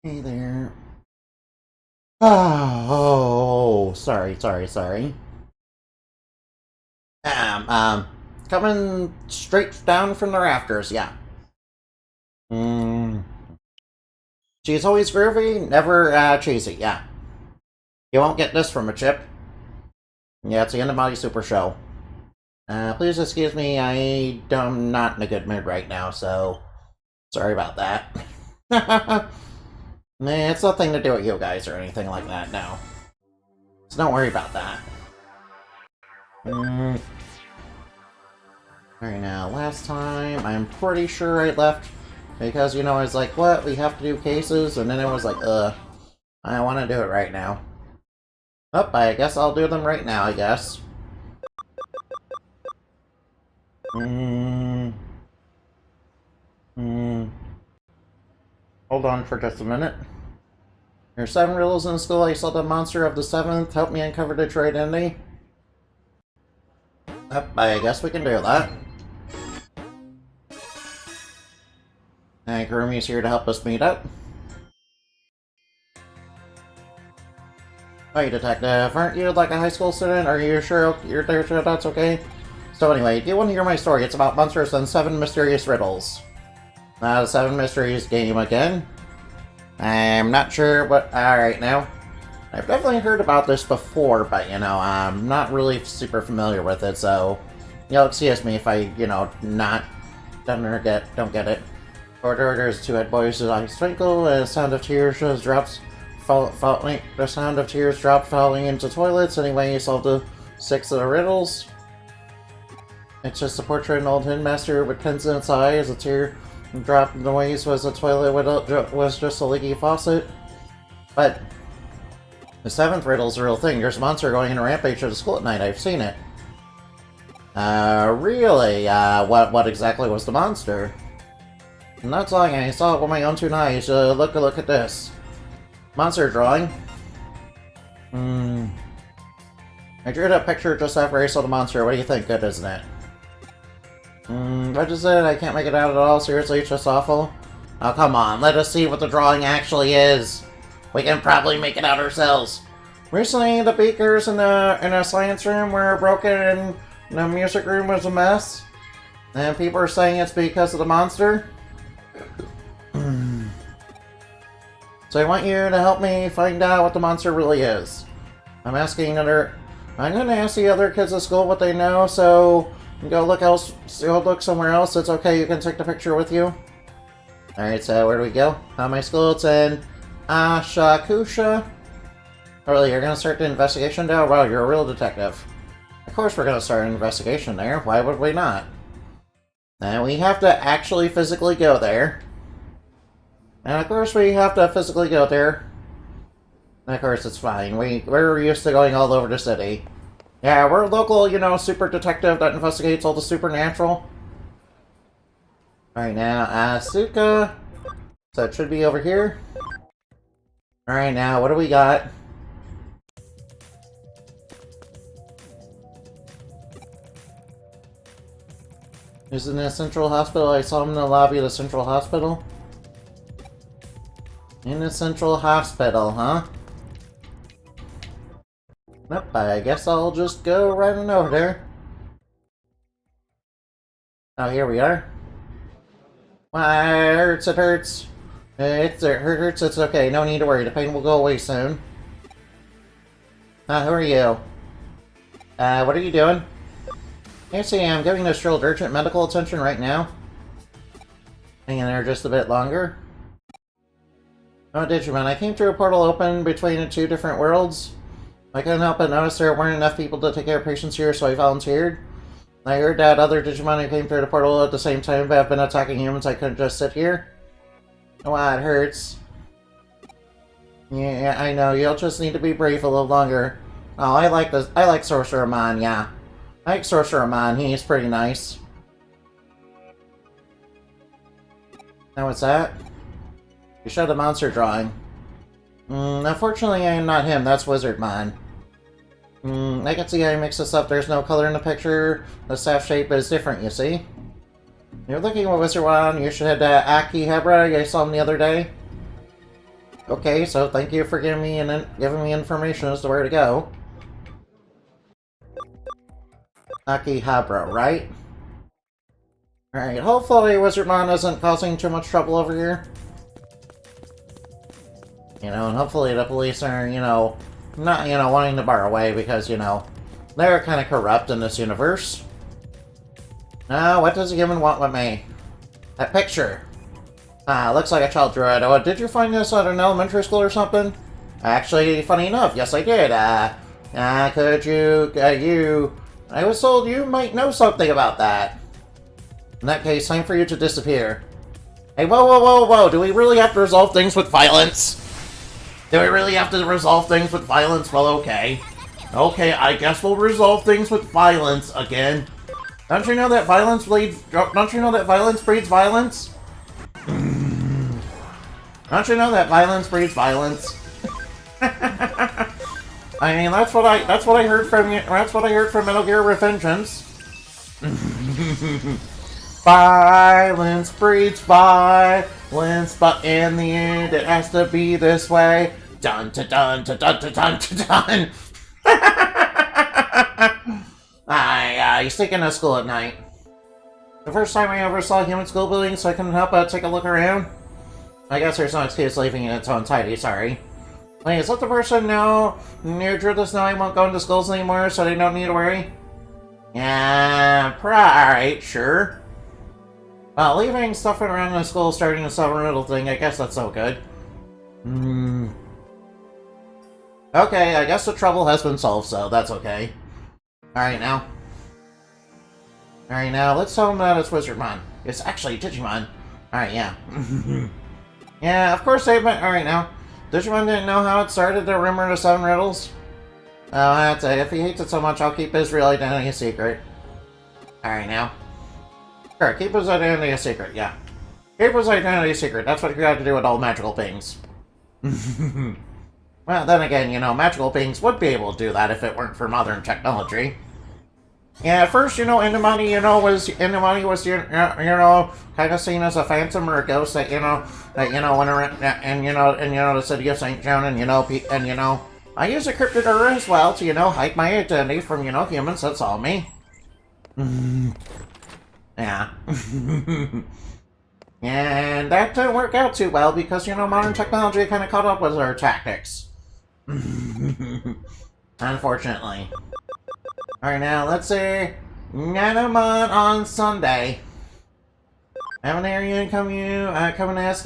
Hey there. Oh, sorry. Um, um, Coming straight down from the rafters, yeah. Mm, she's always groovy, never cheesy, yeah. You won't get this from a chip. Yeah, it's the end of my super show. Please excuse me, I'm not in a good mood right now, so sorry about that. Nah, it's nothing to do with you guys or anything like that, no. So don't worry about that. Mm, Alright, now, last time, I'm pretty sure I left because, I was like, what? We have to do cases? And then I was like, I want to do it right now. Oh, I guess I'll do them right now, I guess. Hmm. Hmm. Hold on for just a minute. There's 7 riddles in school. I saw the monster of the 7th. Help me uncover Detroit Indy. Oh, I guess we can do that. And Kurumi's here to help us meet up. Hey, Detective, aren't you like a high school student? Are you sure you're there sure that's okay? So anyway, do you want to hear my story? It's about monsters and 7 mysterious riddles. The 7 mysteries game again. I'm not sure what... Alright now. I've definitely heard about this before, but, I'm not really super familiar with it, so... You'll excuse me if I, not... don't get it. There's 2 head boys whose eyes twinkle, and the sound of tears just drops... the sound of tears drop falling into toilets. Anyway, you solve the 6 of the riddles. It's just a portrait of an old headmaster with pins in its eye as a tear drop noise was a toilet was just a leaky faucet. But the 7th riddle's a real thing. There's a monster going in a rampage at the school at night. I've seen it. Really? What exactly was the monster? I'm not lying. I saw it with my own 2 eyes. Look at this. Monster drawing. I drew that picture just after I saw the monster. What do you think? Good, isn't it? What is it? I can't make it out at all. Seriously, it's just awful. Oh, come on. Let us see what the drawing actually is. We can probably make it out ourselves. Recently, the beakers in the science room were broken and the music room was a mess. And people are saying it's because of the monster. So I want you to help me find out what the monster really is. I'm going to ask the other kids at school what they know, so go look somewhere else. It's okay, you can take the picture with you. Alright, so where do we go? My school, it's in Ashakusha. Oh, really, you're going to start the investigation now? Wow, you're a real detective. Of course we're going to start an investigation there. Why would we not? And we have to actually physically go there. And of course we have to physically go there. And of course it's fine. We're used to going all over the city. Yeah, we're a local, super detective that investigates all the supernatural. Alright, now, Asuka. So it should be over here. Alright, now, what do we got? Is it in the Central Hospital? I saw him in the lobby of the Central Hospital. In the Central Hospital, huh? Nope, I guess I'll just go right on over there. Oh, here we are. Well, it hurts. It hurts, it's okay. No need to worry. The pain will go away soon. Who are you? What are you doing? Yes, I am giving this child urgent medical attention right now. Hang in there just a bit longer. Oh, Digimon, I came through a portal open between the 2 different worlds. I couldn't help but notice there weren't enough people to take care of patients here, so I volunteered. I heard that other Digimon who came through the portal at the same time have been attacking humans. I couldn't just sit here. Oh, it hurts. Yeah, I know. You'll just need to be brave a little longer. Oh, I like Sorcerermon, yeah. I like Sorcerermon. He's pretty nice. Now what's that? You showed the monster drawing. Unfortunately, I am not him. That's Wizardmon. I can see how you mix this up. There's no color in the picture. The staff shape is different, you see. You're looking at Wizardmon. You should head to Akihabara. I saw him the other day. Okay, so thank you for giving me information as to where to go. Akihabara, right? Alright, hopefully Wizardmon isn't causing too much trouble over here. You know, and hopefully the police are, you know, not, you know, wanting to bar away because, you know, they're kind of corrupt in this universe. Now, what does the human want with me? That picture. Looks like a child drew it. Oh, did you find this at an elementary school or something? Actually, funny enough, yes I did. Could you, I was told you might know something about that. In that case, time for you to disappear. Hey, whoa, whoa, whoa, whoa, do we really have to resolve things with violence? Do we really have to resolve things with violence? Well, okay. Okay, I guess we'll resolve things with violence again. Don't you know that violence breeds violence? Don't you know that violence breeds violence? I mean, that's what I heard from you. That's what I heard from Metal Gear Revengeance. Violence breeds violence, but in the end, it has to be this way. Dun to dun to dun to dun to dun. I sneak into school at night. The first time I ever saw a human school building, so I couldn't help but take a look around. I guess there's no excuse leaving it so untidy, sorry. Please let the person know near this now I won't go into schools anymore, so they don't need to worry. Yeah, alright, sure. Well, leaving stuff around the school starting a summer riddle thing, I guess that's so good. Okay, I guess the trouble has been solved, so that's okay. Alright now. Alright now, let's tell them that it's Wizardmon. It's actually Digimon. Alright, yeah. Yeah, of course they've been. Alright now. Digimon didn't know how it started, the rumor of the 7 riddles. Oh, that's it. If he hates it so much, I'll keep his real identity a secret. Alright now. Sure, keep his identity a secret, yeah. Keep his identity a secret. That's what you have to do with all magical beings. Well, then again, you know, magical beings would be able to do that if it weren't for modern technology. Yeah, at first, you know, Indamani, was, you know, kind of seen as a phantom or a ghost that, went around, and, the city of St. John, and, I use a cryptid aura as well to, hide my identity from, humans that saw me. Yeah. And that didn't work out too well because, modern technology kind of caught up with our tactics. Unfortunately. Alright, now, let's see. Nanomon on Sunday. I have an area come and ask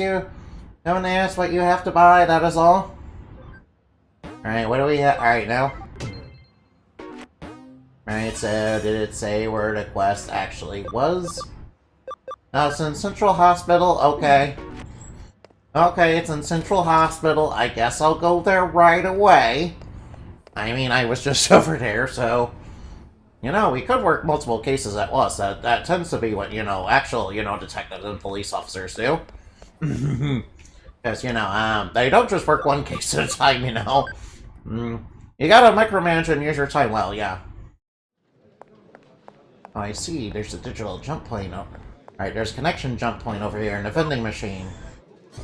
what you have to buy, that is all. Alright, what do we have? Alright, now. Alright, so did it say where the quest actually was? Oh, it's in Central Hospital, okay. Okay, it's in Central Hospital. I guess I'll go there right away. I mean, I was just over there, so... we could work multiple cases at once. That tends to be what, actual, detectives and police officers do. Because, they don't just work one case at a time, You gotta micromanage and use your time well, yeah. Oh, I see. There's a digital jump point. Alright, there's a connection jump point over here in the vending machine.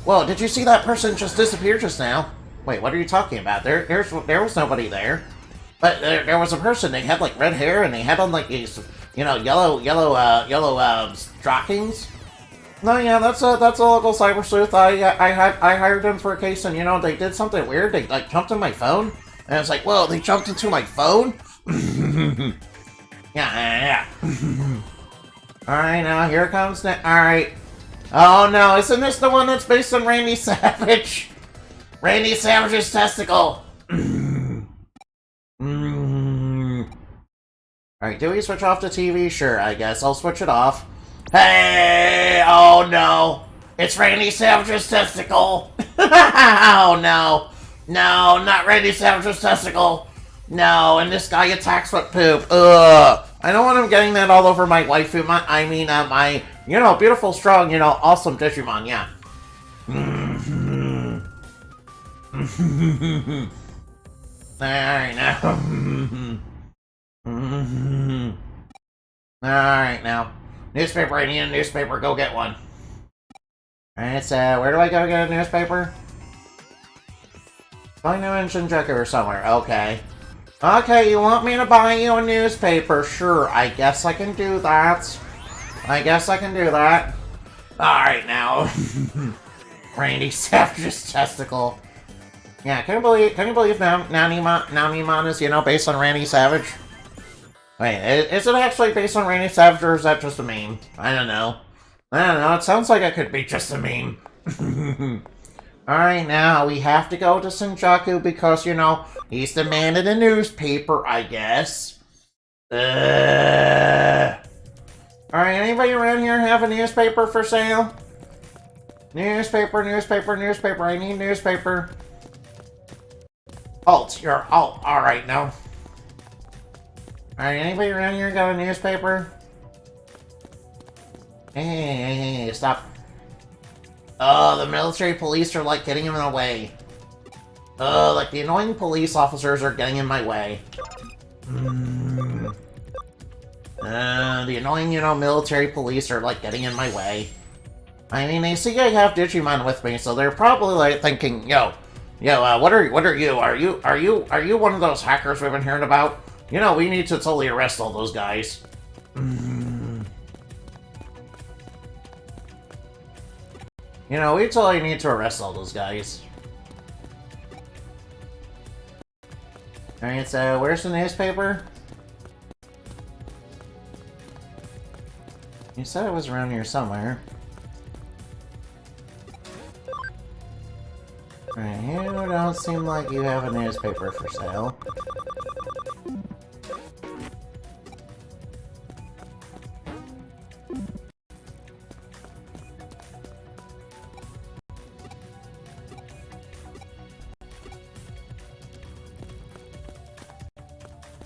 Whoa, did you see that person just disappear just now? Wait, what are you talking about? There was nobody there. But there was a person. They had like red hair and they had on like these, yellow stockings. No, yeah, that's a local cyber sleuth. I hired them for a case, and they did something weird. They like jumped in my phone, and I was like, whoa, they jumped into my phone. Yeah. Alright, now here comes the. Alright. Oh no, isn't this the one that's based on Randy Savage? Randy Savage's testicle. Alright, do we switch off the TV? Sure, I guess I'll switch it off. Hey! Oh no! It's Randy Savage's testicle! Oh no! No, not Randy Savage's testicle! No, and this guy attacks with poop. Ugh! I don't want him getting that all over my waifu, my, beautiful, strong, awesome Digimon, yeah. Alright, now. Alright, now. Newspaper, I need a newspaper, go get one. Alright, so where do I go get a newspaper? Find him in Shinjuku or somewhere. Okay. Okay, you want me to buy you a newspaper? Sure, I guess I can do that. I guess I can do that. Alright now. Randy Savage's testicle. Yeah, can you believe Namimon is, you know, based on Randy Savage? Wait, is it actually based on Randy Savage or is that just a meme? I don't know. It sounds like it could be just a meme. Alright, now we have to go to Shinjuku because, you know, he's demanded a newspaper, I guess. Alright, anybody around here have a newspaper for sale? Newspaper, I need newspaper. Alt, you're alt. Alright, now. Alright, anybody around here got a newspaper? Hey, stop. Oh, the military police are, like, getting in the way. Oh, like, the annoying police officers are getting in my way. The annoying, you know, military police are, like, getting in my way. I mean, they see I have Digimon with me, so they're probably, like, thinking, yo, what are you? Are you one of those hackers we've been hearing about? You know, we need to totally arrest all those guys. You know, we totally need to arrest all those guys. Alright, so where's the newspaper? You said it was around here somewhere. Alright, you don't seem like you have a newspaper for sale.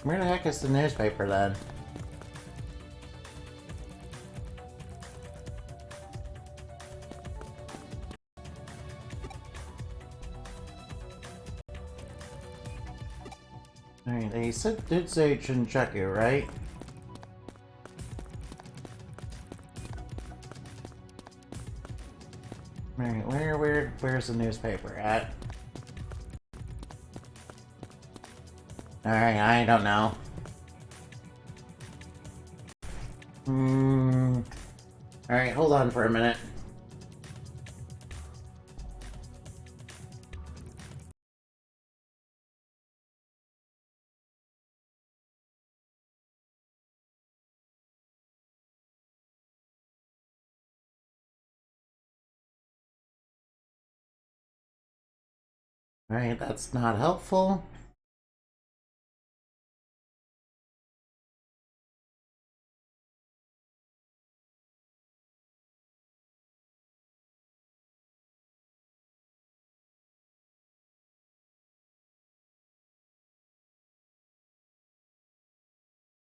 Where the heck is the newspaper then? Alright, they did say Shinjuku, right? Alright, where's the newspaper at? Alright, I don't know. Alright, hold on for a minute. Alright, that's not helpful.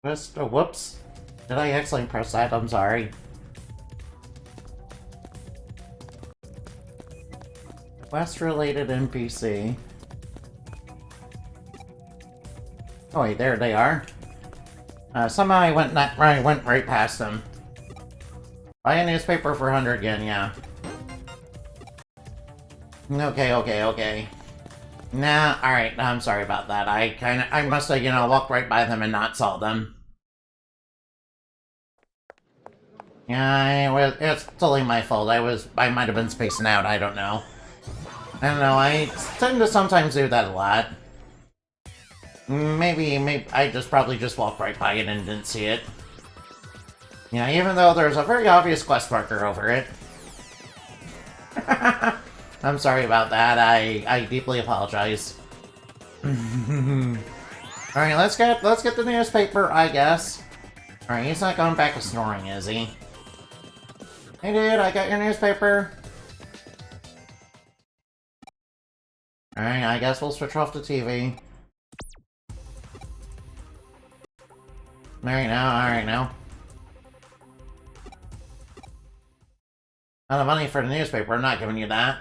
Whoops. Did I accidentally press that? I'm sorry. Quest-related NPC. Oh wait, there they are. Somehow I went right past them. Buy a newspaper for 100 yen, yeah. Okay. Nah, alright, I'm sorry about that. I must have, you know, walked right by them and not saw them. Yeah, it's totally my fault. I might have been spacing out, I don't know. I tend to sometimes do that a lot. Maybe I probably just walked right by it and didn't see it. Yeah, even though there's a very obvious quest marker over it. I'm sorry about that. I deeply apologize. Alright, let's get the newspaper, I guess. Alright, he's not going back to snoring, is he? Hey dude, I got your newspaper. Alright, I guess we'll switch off the TV. Alright now. Not the money for the newspaper, I'm not giving you that.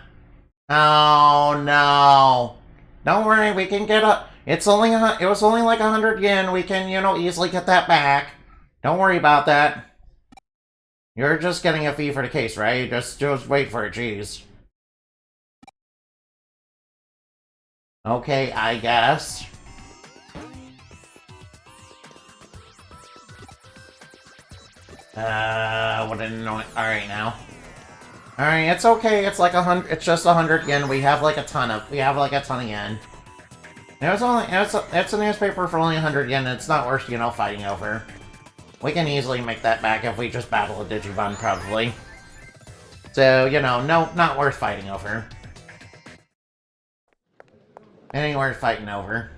Oh no! Don't worry, we can get a. It was only like 100 yen. We can, you know, easily get that back. Don't worry about that. You're just getting a fee for the case, right? Just wait for it, jeez. Okay, I guess. What an annoying. Alright now. Alright, it's okay. It's like 100. It's just 100 yen. We have like a ton of yen. It's a newspaper for only 100 yen. It's not worth, fighting over. We can easily make that back if we just battle a Digimon, probably. So, no, not worth fighting over. Ain't worth fighting over.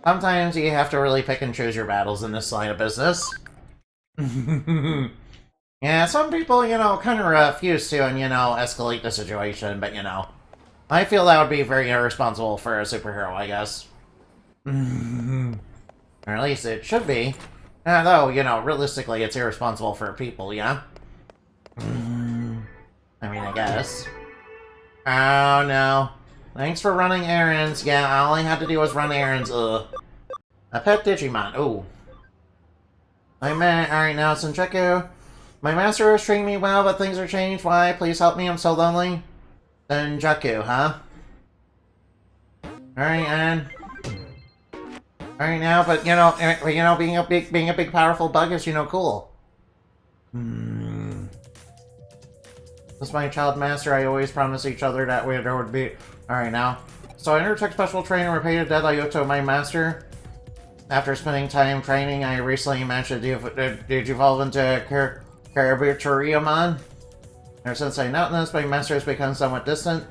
Sometimes you have to really pick and choose your battles in this line of business. Yeah, some people, kind of refuse to and, escalate the situation, but, I feel that would be very irresponsible for a superhero, I guess. Or at least it should be. Though, realistically, it's irresponsible for people, yeah? I mean, I guess. Oh, no. Thanks for running errands. Yeah, all I had to do was run errands. Ugh. A pet Digimon. Ooh. Alright, now, Senjaku. My master has treated me well, but things are changed. Why? Please help me, I'm so lonely. Senjaku, huh? Alright, and... Alright now, but being a big powerful bug is, cool. This is my child master. I always promised each other that there would be... Alright now. So I undertook special training and repaid a debt I owed to my master. After spending time training, I recently managed to evolve into Karabuturiamon. Ever since I noticed, my master has become somewhat distant.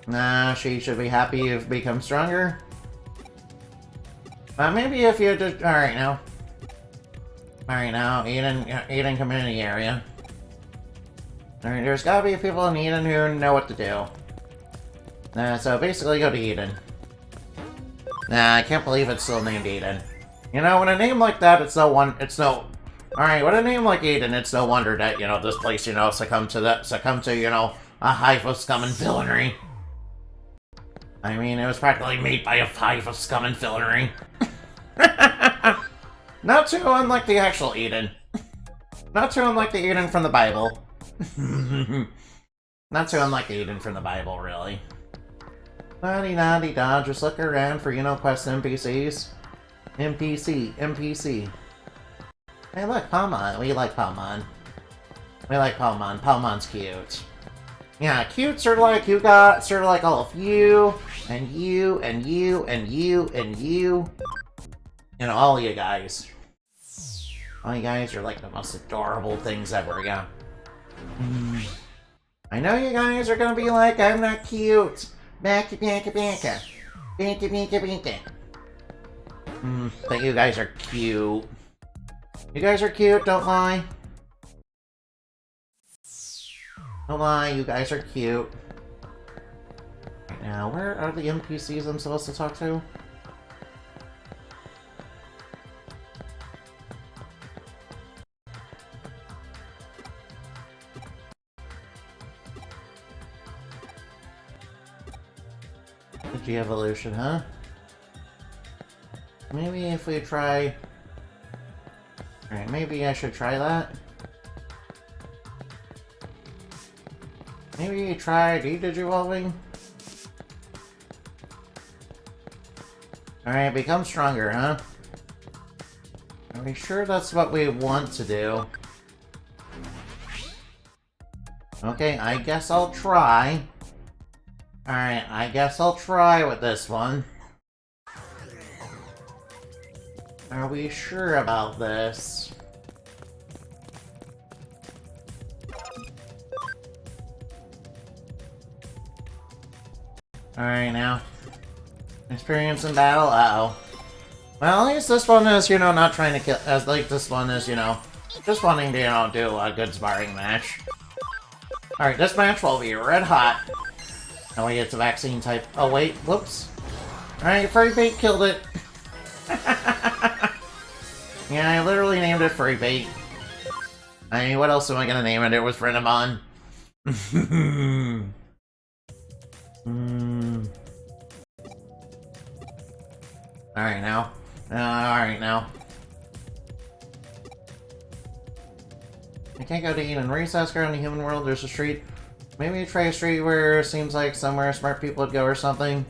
Nah, she should be happy you've become stronger. Maybe if you did... Alright now. Eden community area. Alright, there's gotta be people in Eden who know what to do. So basically go to Eden. Nah, I can't believe it's still named Eden. When a name like that, Alright, with a name like Eden, it's no wonder that, this place, succumbed to, a hive of scum and villainy. I mean, it was practically made by a hive of scum and villainy. Not too unlike the actual Eden. Not too unlike the Eden from the Bible. Not too unlike the Eden from the Bible, really. La-di-da-di-da, just look around for, quest NPCs. NPC. Hey look, Palmon. We like Palmon. Palmon's cute. Yeah, cute, sort of like all of you, and you, and you, and you, and you. All of you guys. All you guys are like the most adorable things ever, yeah. I know you guys are gonna be like, I'm not cute. Banka. But you guys are cute. You guys are cute, don't lie. Don't lie, you guys are cute. Right now, where are the NPCs I'm supposed to talk to? Evolution, huh? Maybe if we try... Alright, maybe I should try that. Maybe try Digivolving? Alright, become stronger, huh? Are we sure that's what we want to do? Okay, I guess I'll try. Alright, I guess I'll try with this one. Are we sure about this? Alright now. Experience in battle? Uh-oh. Well, at least this one is, not trying to kill... this one is, just wanting to, do a good sparring match. Alright, this match will be red hot. Oh wait, it's a vaccine type. Oh wait, whoops. Alright, Furry Bait killed it. Yeah, I literally named it Furry Bait. I mean, what else am I gonna name it? It was Renamon. Alright now. Alright now. I can't go to Eden. Recess around the human world, there's a street Maybe try a street where it seems like somewhere smart people would go or something.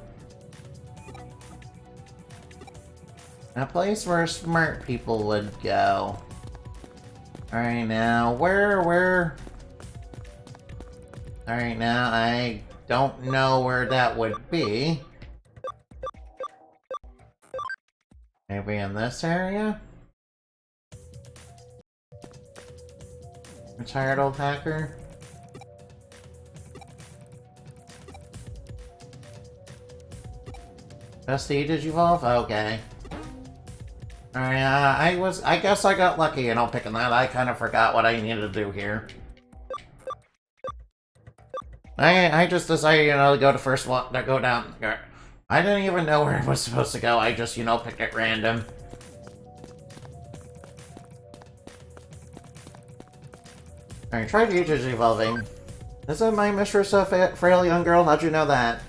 A place where smart people would go. Alright now, where? Alright now, I don't know where that would be. Maybe in this area? Retired old hacker? Bestie, did you evolve? Okay. Alright, I guess I got lucky in picking that. I kind of forgot what I needed to do here. I just decided, to go to first one, to go down. I didn't even know where it was supposed to go. I just, picked it random. Alright, try Digimon evolving. Isn't my mistress a frail young girl? How'd you know that?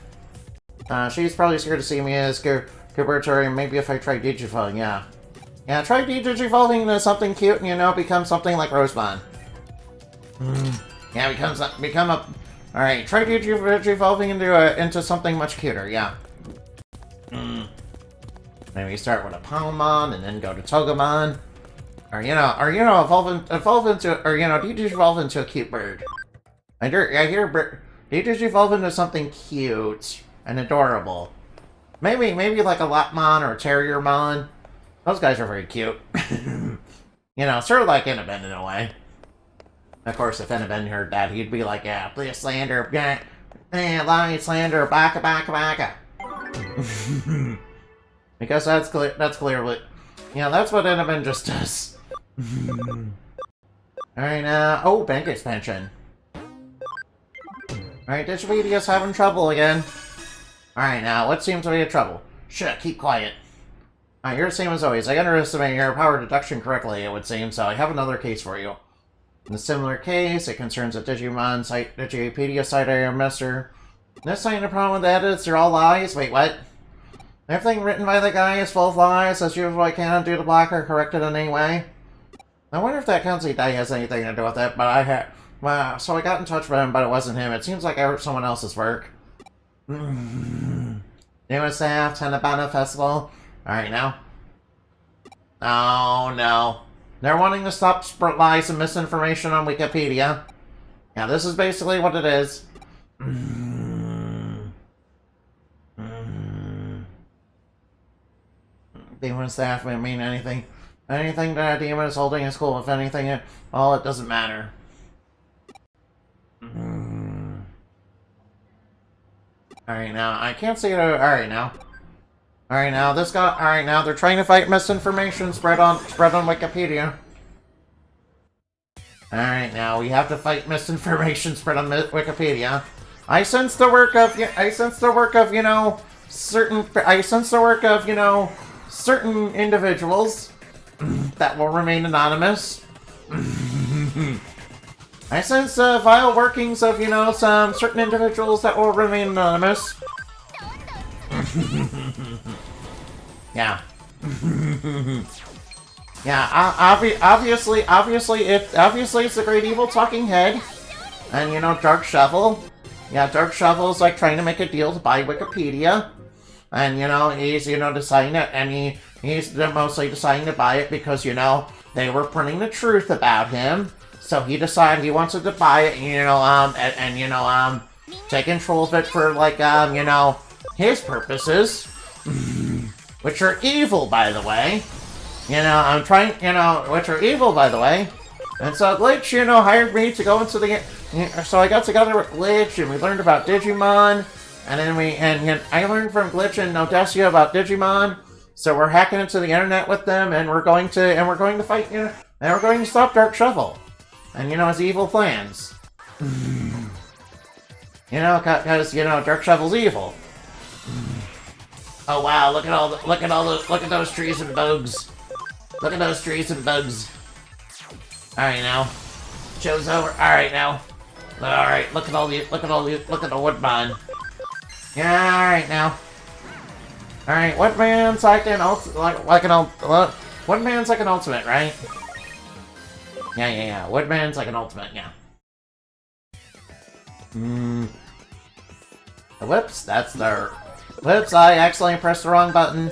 She's probably scared to see me as Kubertori. Maybe if I try Digivolving, yeah. Yeah, try Digivolving into something cute and, become something like Rosebond. Yeah, become a... Alright, try Digivolving into something much cuter, yeah. Maybe start with a Palmon and then go to Togemon. Or, evolve into, Digivolve into a cute bird. I hear Digivolve into something cute and adorable. Maybe like a Lapmon or a Terriermon. Those guys are very cute. Sort of like Innoben in a way. Of course, if Innoben heard that, he'd be like, yeah, please slander, lie, slander, baka. Because that's clearly, that's what Innoben just does. Alright, oh, bank expansion. Alright, Digimedia's having trouble again. Alright, now, what seems to be a trouble? Shit, keep quiet. Alright, you're the same as always. I underestimated your power deduction correctly, it would seem, so I have another case for you. In a similar case, it concerns a Digimon site, Digipedia site I master. This ain't a problem with the edits, they're all lies. Wait, what? Everything written by the guy is full of lies, as usual I cannot do to block or correct it in any way. I wonder if that Kanzi Dai has anything to do with it, but I had... Well, so I got in touch with him, but it wasn't him. It seems like I wrote someone else's work. New staff, Tanabana Festival. Alright, now. Oh, no. They're wanting to stop lies and misinformation on Wikipedia. Yeah, this is basically what it is. Demon staff may mean anything. Anything that a demon is holding is cool. If anything, it doesn't matter. Alright, now, I can't see it. Alright, now. Alright, now, this guy... Alright, now, they're trying to fight misinformation spread on Wikipedia. Alright, now, we have to fight misinformation spread on Wikipedia. I sense the work of, certain individuals that will remain anonymous. I sense vile workings of, some certain individuals that will remain anonymous. Yeah. Yeah, obviously it's the great evil talking head. And, Dark Shovel. Yeah, Dark Shovel's like trying to make a deal to buy Wikipedia. And, he's, deciding it, and he's mostly deciding to buy it because, they were printing the truth about him. So he decided he wanted to buy it, and take control of it for, like, his purposes. Which are evil, by the way. Which are evil, by the way. And so Glitch, hired me to go into the... So I got together with Glitch, and we learned about Digimon. And then I learned from Glitch and Odessia about Digimon. So we're hacking into the internet with them, and we're going to fight, and we're going to stop Dark Shovel. And, his evil plans. Because, Dark Shovel's evil. Oh wow, look at those trees and bugs. Look at those trees and bugs. Alright now. Show's over. Alright now. Alright, look at the woodbine. Yeah, alright now. Alright, Woodman's like an Woodman's like an ultimate, right? Yeah. Woodman's like an ultimate, yeah. Whoops, that's the... Whoops, I accidentally pressed the wrong button.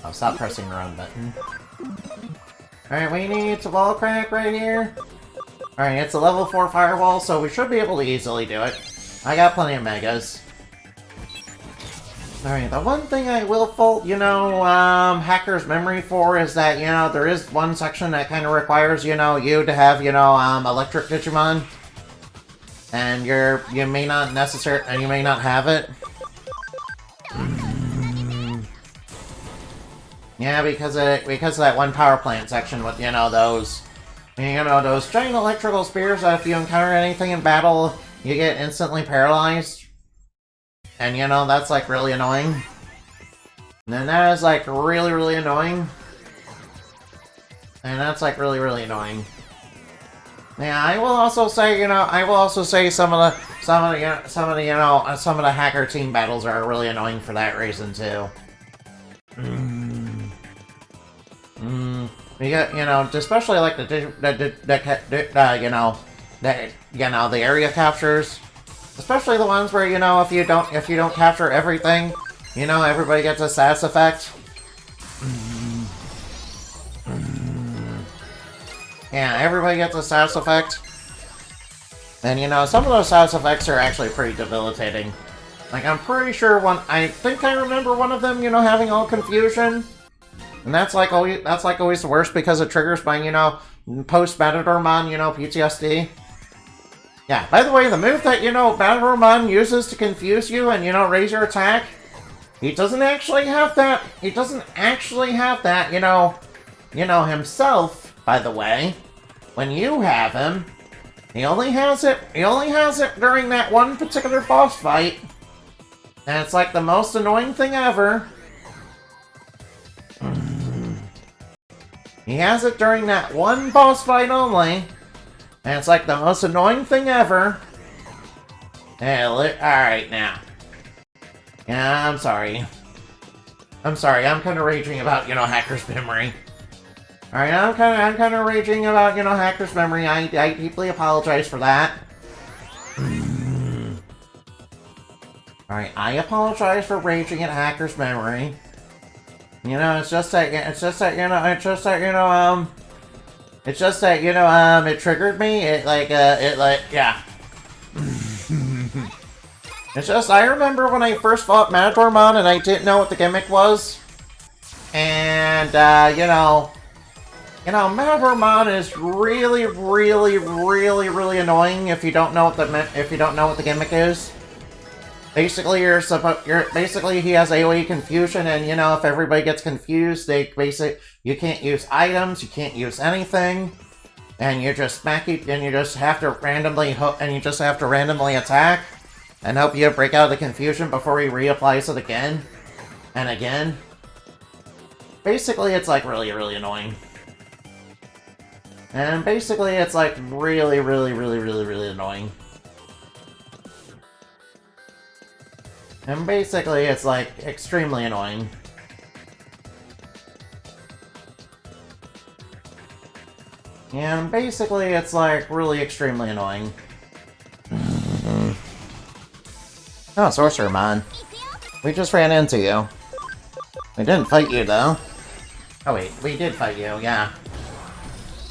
Oh, stop pressing the wrong button. Alright, we need to wall crack right here. Alright, it's a level 4 firewall, so we should be able to easily do it. I got plenty of megas. Alright, the one thing I will fault, Hacker's Memory for is that, there is one section that kind of requires, you to have, electric Digimon. And you may not have it. Yeah, because of that one power plant section with, those giant electrical spears that if you encounter anything in battle, you get instantly paralyzed. And, that's, like, really annoying. And that is, like, really, really annoying. And that's, like, really, really annoying. Yeah, I will also say, some of the hacker team battles are really annoying for that reason, too. We got, especially, like, the area captures. Especially the ones where, if you don't capture everything, everybody gets a sass effect. Yeah, everybody gets a sass effect. And, some of those sass effects are actually pretty debilitating. Like, I'm pretty sure I think I remember one of them, having all confusion. And that's always the worst because it triggers my, post-Matadormon, PTSD. Yeah, by the way, the move that, Matadormon uses to confuse you and, raise your attack, he doesn't actually have that. He doesn't actually have that, himself, by the way. When you have him, he only has it during that one particular boss fight. And it's like the most annoying thing ever. He has it during that one boss fight only. And it's like the most annoying thing ever. Alright now. Yeah, I'm sorry. I'm kind of raging about, Hacker's Memory. Alright, I'm kind of raging about, Hacker's Memory. I deeply apologize for that. Alright, I apologize for raging at Hacker's Memory. It's just that, it triggered me. Yeah. It's just, I remember when I first fought Matadormon and I didn't know what the gimmick was. And, Matadormon is really, really, really, really annoying if you don't know what the gimmick is. Basically, he has AoE confusion, and if everybody gets confused, you can't use items, you can't use anything, and you just have to randomly attack, and hope you break out of the confusion before he reapplies it again and again. Basically, it's like really, really annoying. And basically, it's like really, really, really, really, really annoying. And basically, it's like extremely annoying. And basically, it's like really extremely annoying. Oh, Sorcerermon. We just ran into you. We didn't fight you, though. Oh wait, we did fight you, yeah.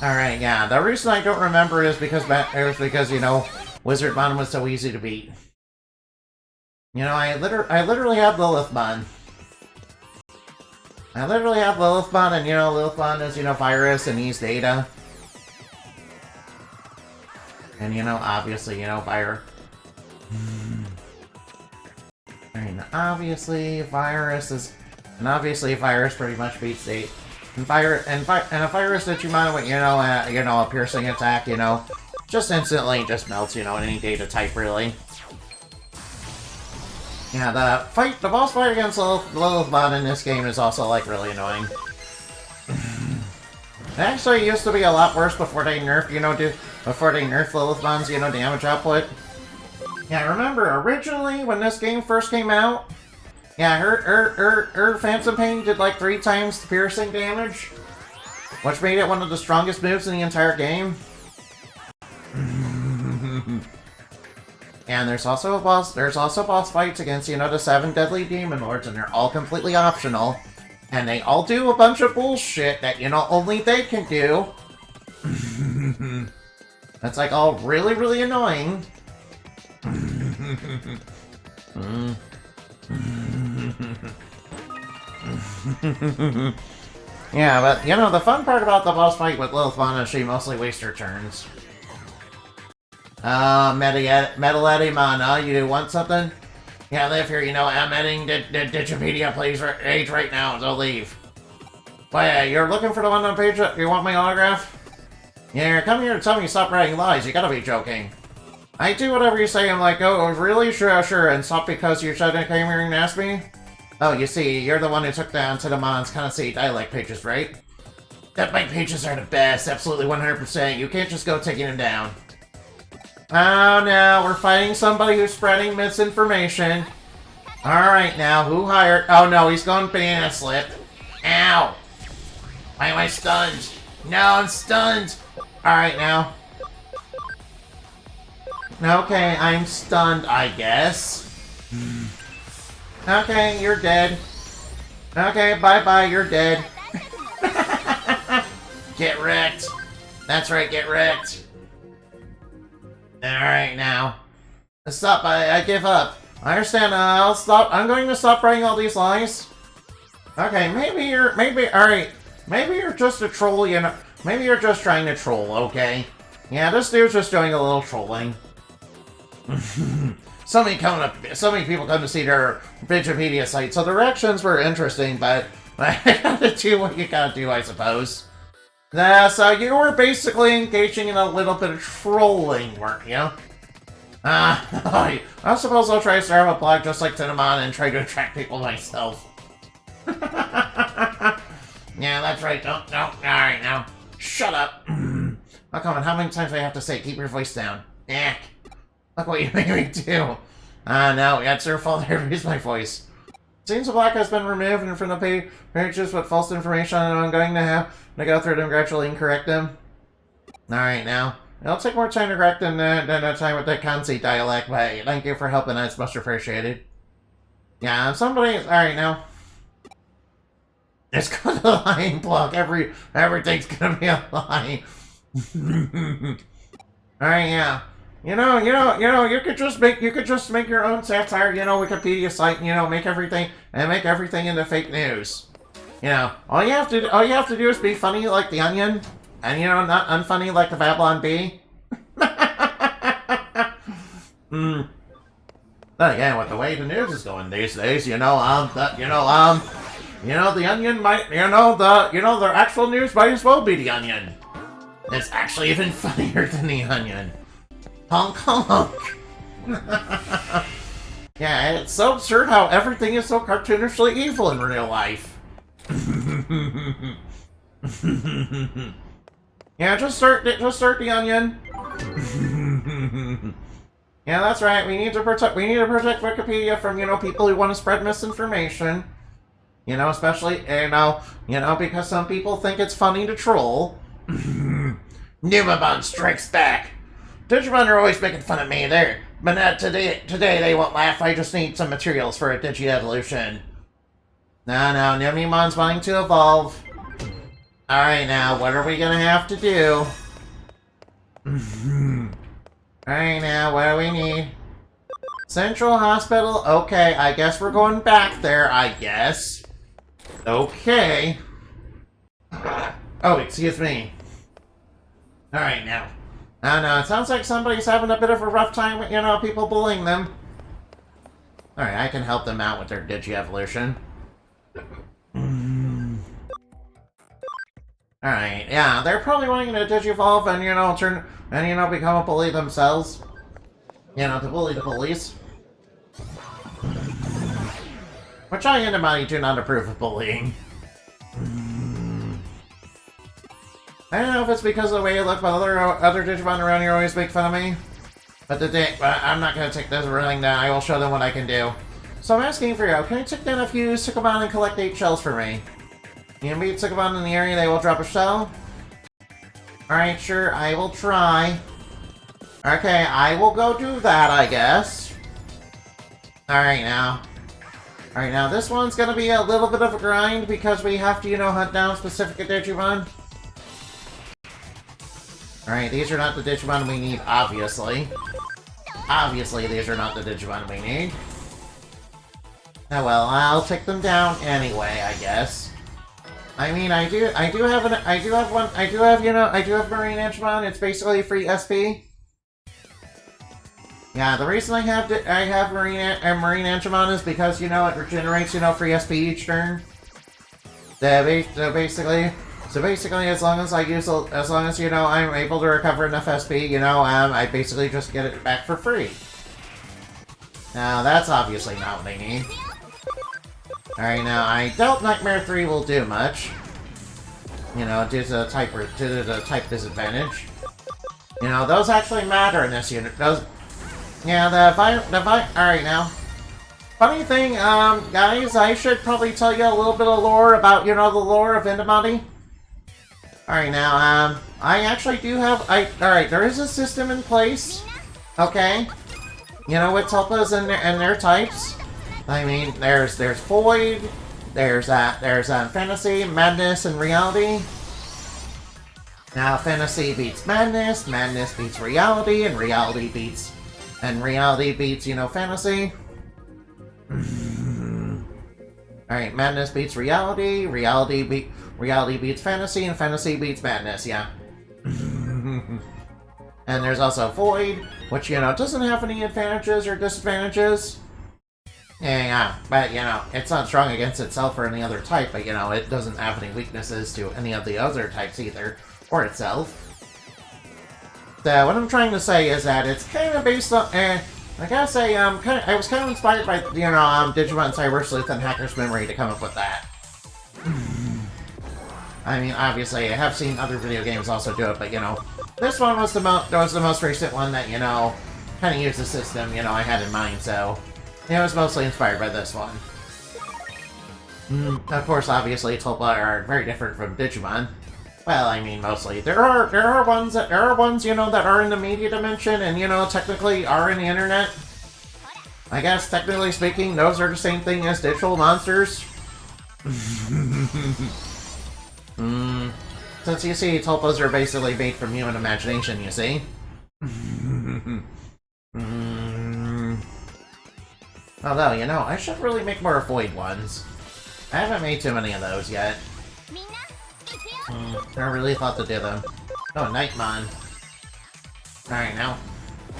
Alright, yeah. The reason I don't remember it is because, Wizardmon was so easy to beat. I literally had Lilithmon. And, Lilithmon is, Virus and E's Data. And, obviously, Virus. And obviously, Virus pretty much beats Data. And a Virus Digimon with, a piercing attack, just instantly just melts, any Data type, really. Yeah, the boss fight against Lilithmon in this game is also, like, really annoying. It actually used to be a lot worse before they nerfed, Lilithmon's, damage output. Yeah, I remember, originally, when this game first came out, yeah, her Phantom Pain did, like, 3 times the piercing damage, which made it one of the strongest moves in the entire game. And there's also boss fights against, the 7 deadly demon lords, and they're all completely optional. And they all do a bunch of bullshit that, only they can do. That's like all really, really annoying. Yeah, but, the fun part about the boss fight with Lilithmon is she mostly wastes her turns. Metal Mana, you want something? Yeah, live here, I'm editing the Digipedia page right now, so leave. But yeah, you're looking for the one on the page? You want my autograph? Yeah, come here and tell me to stop writing lies, you gotta be joking. I do whatever you say, I'm like, oh, really? Sure, and stop because you said it came here and asked me? Oh, you see, you're the one who took down Tidamon's Kanasei dialect pages, right? That bite pages are the best, absolutely 100%, you can't just go taking them down. Oh no, we're fighting somebody who's spreading misinformation. Alright now, who hired? Oh no, he's going banana slip. Ow! Why am I stunned? No, I'm stunned! Alright now. Okay, I'm stunned, I guess. Okay, you're dead. Okay, bye-bye, you're dead. Get wrecked. That's right, get wrecked. Alright now. Stop, I give up. I understand, I'm going to stop writing all these lies. Okay, alright. Maybe you're just a troll, maybe you're just trying to troll, okay? Yeah, this dude's just doing a little trolling. So many people come to see their Wikipedia site, so the reactions were interesting, but I gotta do what you gotta do, I suppose. So you were basically engaging in a little bit of trolling, weren't you? I suppose I'll try to start up a blog just like Tinamon and try to attract people myself. Yeah, that's right. No, alright now. Shut up. Oh, come on, how many times do I have to say, keep your voice down? Look what you made me do. No, it's your fault I raised my voice. Seems the block has been removed and from the pages with false information, and I'm going to have to go through them gradually and correct them. Alright now. It'll take more time to correct than the time with the Kansi dialect, but thank you for helping, that's much appreciated. Yeah, alright now. It's gonna be a lying block, everything's gonna be a lie. Alright, yeah. You could just make your own satire, Wikipedia site, make everything into fake news. All you have to do is be funny like the Onion, and not unfunny like the Babylon Bee. But again, with the way the news is going these days, the Onion might, the actual news might as well be the Onion. It's actually even funnier than the Onion. Honk honk! Yeah, it's so absurd how everything is so cartoonishly evil in real life. Yeah, just start the Onion. Yeah, that's right. We need to protect Wikipedia from, people who want to spread misinformation. Especially, because some people think it's funny to troll. Numabon strikes back. Digimon are always making fun of me there, but not today they won't laugh. I just need some materials for a Digi-evolution. No, Numimon's wanting to evolve. Alright now, what are we gonna have to do? Alright now, what do we need? Central Hospital? Okay, I guess we're going back there, I guess. Okay. Oh, excuse me. Alright now. Oh no, it sounds like somebody's having a bit of a rough time with, people bullying them. Alright, I can help them out with their Digi-evolution. Alright, yeah, they're probably wanting to Digi-evolve and, become a bully themselves. To bully the police. Which I and Amani do not approve of bullying. I don't know if it's because of the way you look, but other Digimon around here always make fun of me. But I'm not going to take this ruling down. I will show them what I can do. So I'm asking for you, can you take down a few Sukumon and collect 8 shells for me? You can beat Sukumon in the area, they will drop a shell. Alright, sure, I will try. Okay, I will go do that, I guess. Alright now. Alright now, this one's gonna be a little bit of a grind because we have to, you know, hunt down specific Digimon. Alright, these are not the Digimon we need, obviously. Obviously, these are not the Digimon we need. Oh well, I'll take them down anyway, I guess. I mean, I do have Marine Digimon. It's basically free SP. Yeah, the reason I have Marine Digimon is because, you know, it regenerates, you know, free SP each turn. So basically, as long as you know I'm able to recover enough SP, you know, I basically just get it back for free. Now that's obviously not what I need. Alright, now I doubt Nightmare 3 will do much. You know, due to the type disadvantage. You know, those actually matter in this unit. Those, yeah, alright now. Funny thing, guys, I should probably tell you a little bit of lore about, you know, the lore of Indamati. Alright now, I actually do have, alright, there is a system in place. Okay? You know, with tulpas and their types. I mean, there's Void, there's Fantasy, Madness, and Reality. Now, Fantasy beats Madness, Madness beats Reality, and Reality beats, you know, Fantasy. Alright, Madness beats Reality, Reality beats Fantasy, and Fantasy beats Madness, yeah. And there's also Void, which, you know, doesn't have any advantages or disadvantages. Yeah, but, you know, it's not strong against itself or any other type, but, you know, it doesn't have any weaknesses to any of the other types either, or itself. So, what I'm trying to say is that it's kind of based on, I gotta say, I was kind of inspired by, you know, Digimon Cyber Sleuth and Hacker's Memory to come up with that. I mean, obviously, I have seen other video games also do it, but, you know, this one was the most recent one that, you know, kind of used the system, you know, I had in mind, so it was mostly inspired by this one. Of course, obviously, tulpa are very different from Digimon. Well, I mean, mostly. There are ones, you know, that are in the media dimension and, you know, technically are in the internet. I guess, technically speaking, those are the same thing as digital monsters. Since you see, tulpas are basically made from human imagination, you see. Although, you know, I should really make more Void ones. I haven't made too many of those yet. I really thought to do them. Oh, Nightmon. Alright, now.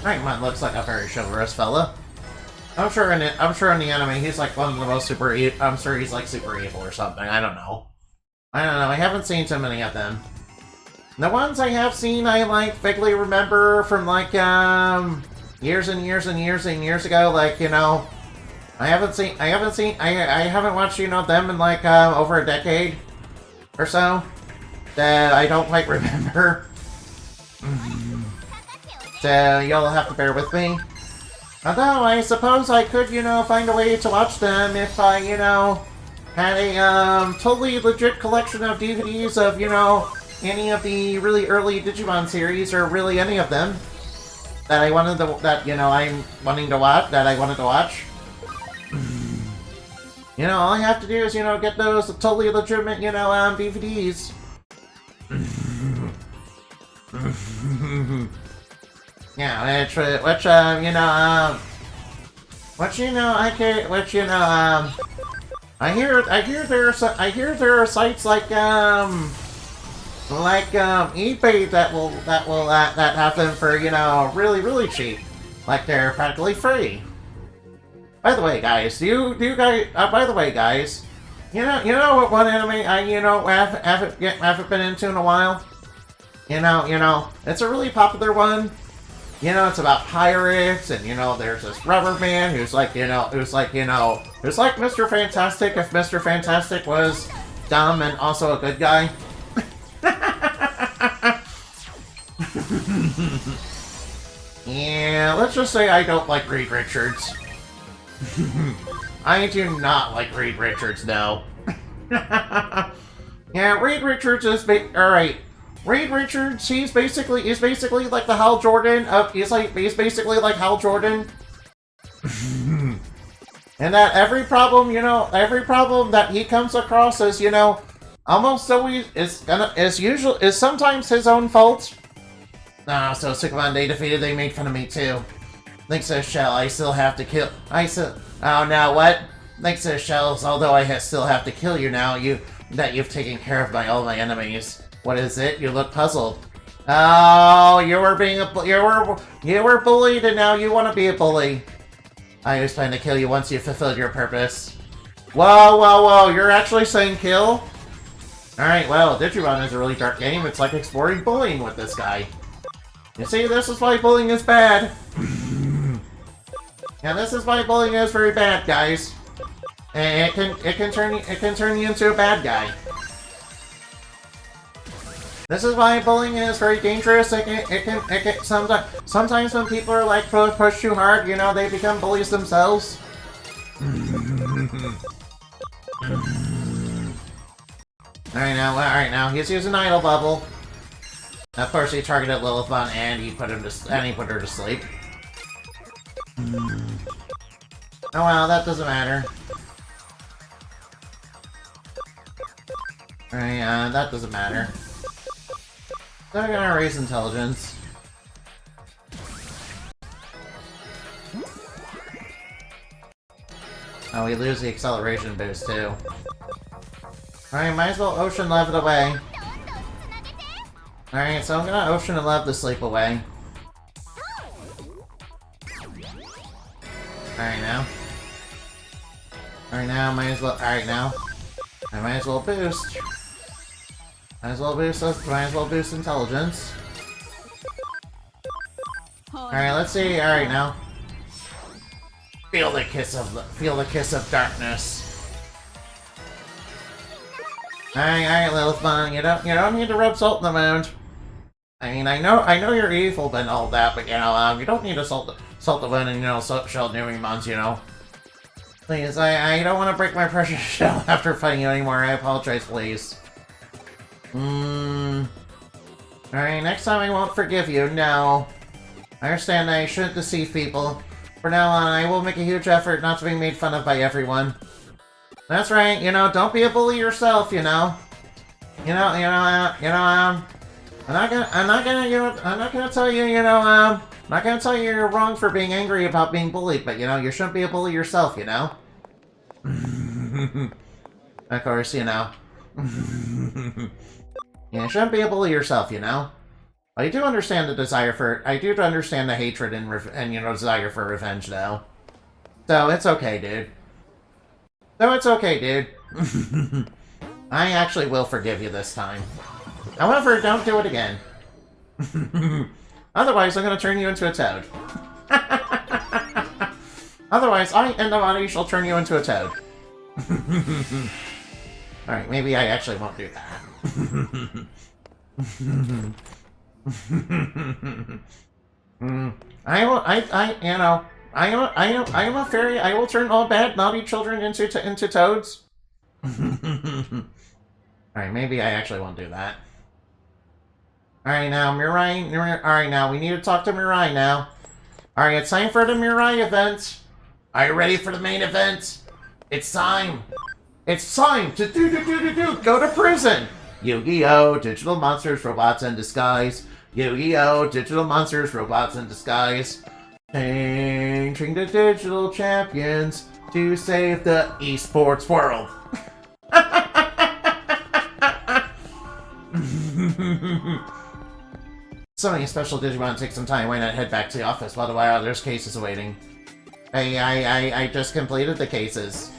Nightmon looks like a very chivalrous fella. I'm sure in the anime he's like one of the most super evil. I'm sure he's like super evil or something. I don't know. I haven't seen too many of them. The ones I have seen, I like vaguely remember from like years and years and years and years ago. Like, you know, I haven't watched, you know, them in like over a decade or so. That I don't quite remember. So you'll have to bear with me. Although I suppose I could, you know, find a way to watch them if I, you know, had a totally legit collection of DVDs of, you know, any of the really early Digimon series, or really any of them that I wanted to, I wanted to watch. You know, all I have to do is, you know, get those totally legitimate, you know, DVDs. Yeah, I hear there are sites like eBay that have them for, you know, really cheap, like they're practically free. By the way, guys, you know what one anime I haven't been into in a while? You know, it's a really popular one. You know, it's about pirates, and, you know, there's this rubber man who's like Mr. Fantastic if Mr. Fantastic was dumb and also a good guy. Yeah, let's just say I don't like Reed Richards. I do not like Reed Richards, no. Yeah, Reed Richards is alright. Reed Richards, he's basically like the Hal Jordan of he's basically like Hal Jordan. And that every problem that he comes across is, almost always is sometimes his own fault. Ah, so Sigmund they defeated, they made fun of me too. Thanks to the shell, I still have to kill. Oh, now what? Thanks to the shells, although I still have to kill you now, you've taken care of all my enemies. What is it? You look puzzled. Oh, you were bullied, and now you want to be a bully. I was trying to kill you once you fulfilled your purpose. Whoa, you're actually saying kill? Alright, well, Digimon is a really dark game. It's like exploring bullying with this guy. You see, this is why bullying is bad. And this is why bullying is very bad, guys. And it can turn you into a bad guy. This is why bullying is very dangerous. Sometimes when people are like pushed too hard, they become bullies themselves. Alright now, he's using Idle Bubble. Of course, he targeted Lilithmon and he put her to sleep. Oh well, that doesn't matter. Alright, that doesn't matter. So we're gonna raise intelligence. Oh, we lose the acceleration boost too. Alright, might as well Ocean Lev it away. Alright, so I'm gonna Ocean and Lev the sleep away. Alright now, might as well. Alright now. I might as well boost. Might as well boost intelligence. Alright, let's see. Alright now. Feel the kiss of darkness. Alright, Lilithmon, you don't need to rub salt in the wound. I mean, I know you're evil and all that, but you don't need to salt the wound and shell Digimons, Please, I don't want to break my precious shell after fighting you anymore. I apologize, please. Alright, next time I won't forgive you, no. I understand that I shouldn't deceive people. From now on, I will make a huge effort not to be made fun of by everyone. That's right, don't be a bully yourself, I'm not gonna tell you, I'm not gonna tell you you're wrong for being angry about being bullied, but you shouldn't be a bully yourself, Of course, You shouldn't be a bully yourself, I do understand the hatred and desire for revenge, though. So it's okay, dude. I actually will forgive you this time. However, don't do it again. Otherwise, I'm gonna turn you into a toad. Otherwise, I and the body shall turn you into a toad. Alright, maybe I actually won't do that. I am a fairy. I will turn all bad, naughty children into toads. Alright, maybe I actually won't do that. Alright, now, Mirai. Alright, now, we need to talk to Mirai now. Alright, it's time for the Mirai event. Are you ready for the main event? It's time. It's time to go to prison. Yu-Gi-Oh! Digital Monsters, Robots in Disguise. Yu-Gi-Oh! Digital Monsters, Robots in Disguise. Changing the digital champions to save the esports world. Summoning a special Digimon takes some time. Why not head back to the office while there's cases awaiting? I just completed the cases.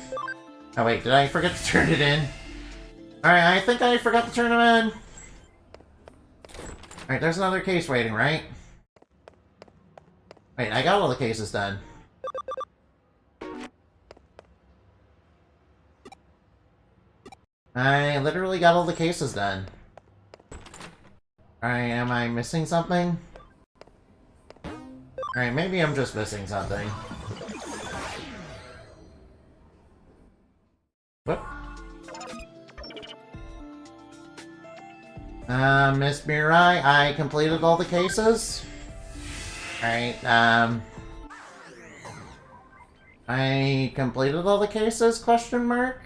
Oh wait, did I forget to turn it in? Alright, I think I forgot to turn them in. Alright, there's another case waiting, right? Wait, I got all the cases done. I literally got all the cases done. Alright, am I missing something? Alright, maybe I'm just missing something. Whoop. Miss Mirai, I completed all the cases. Alright, I completed all the cases, question mark?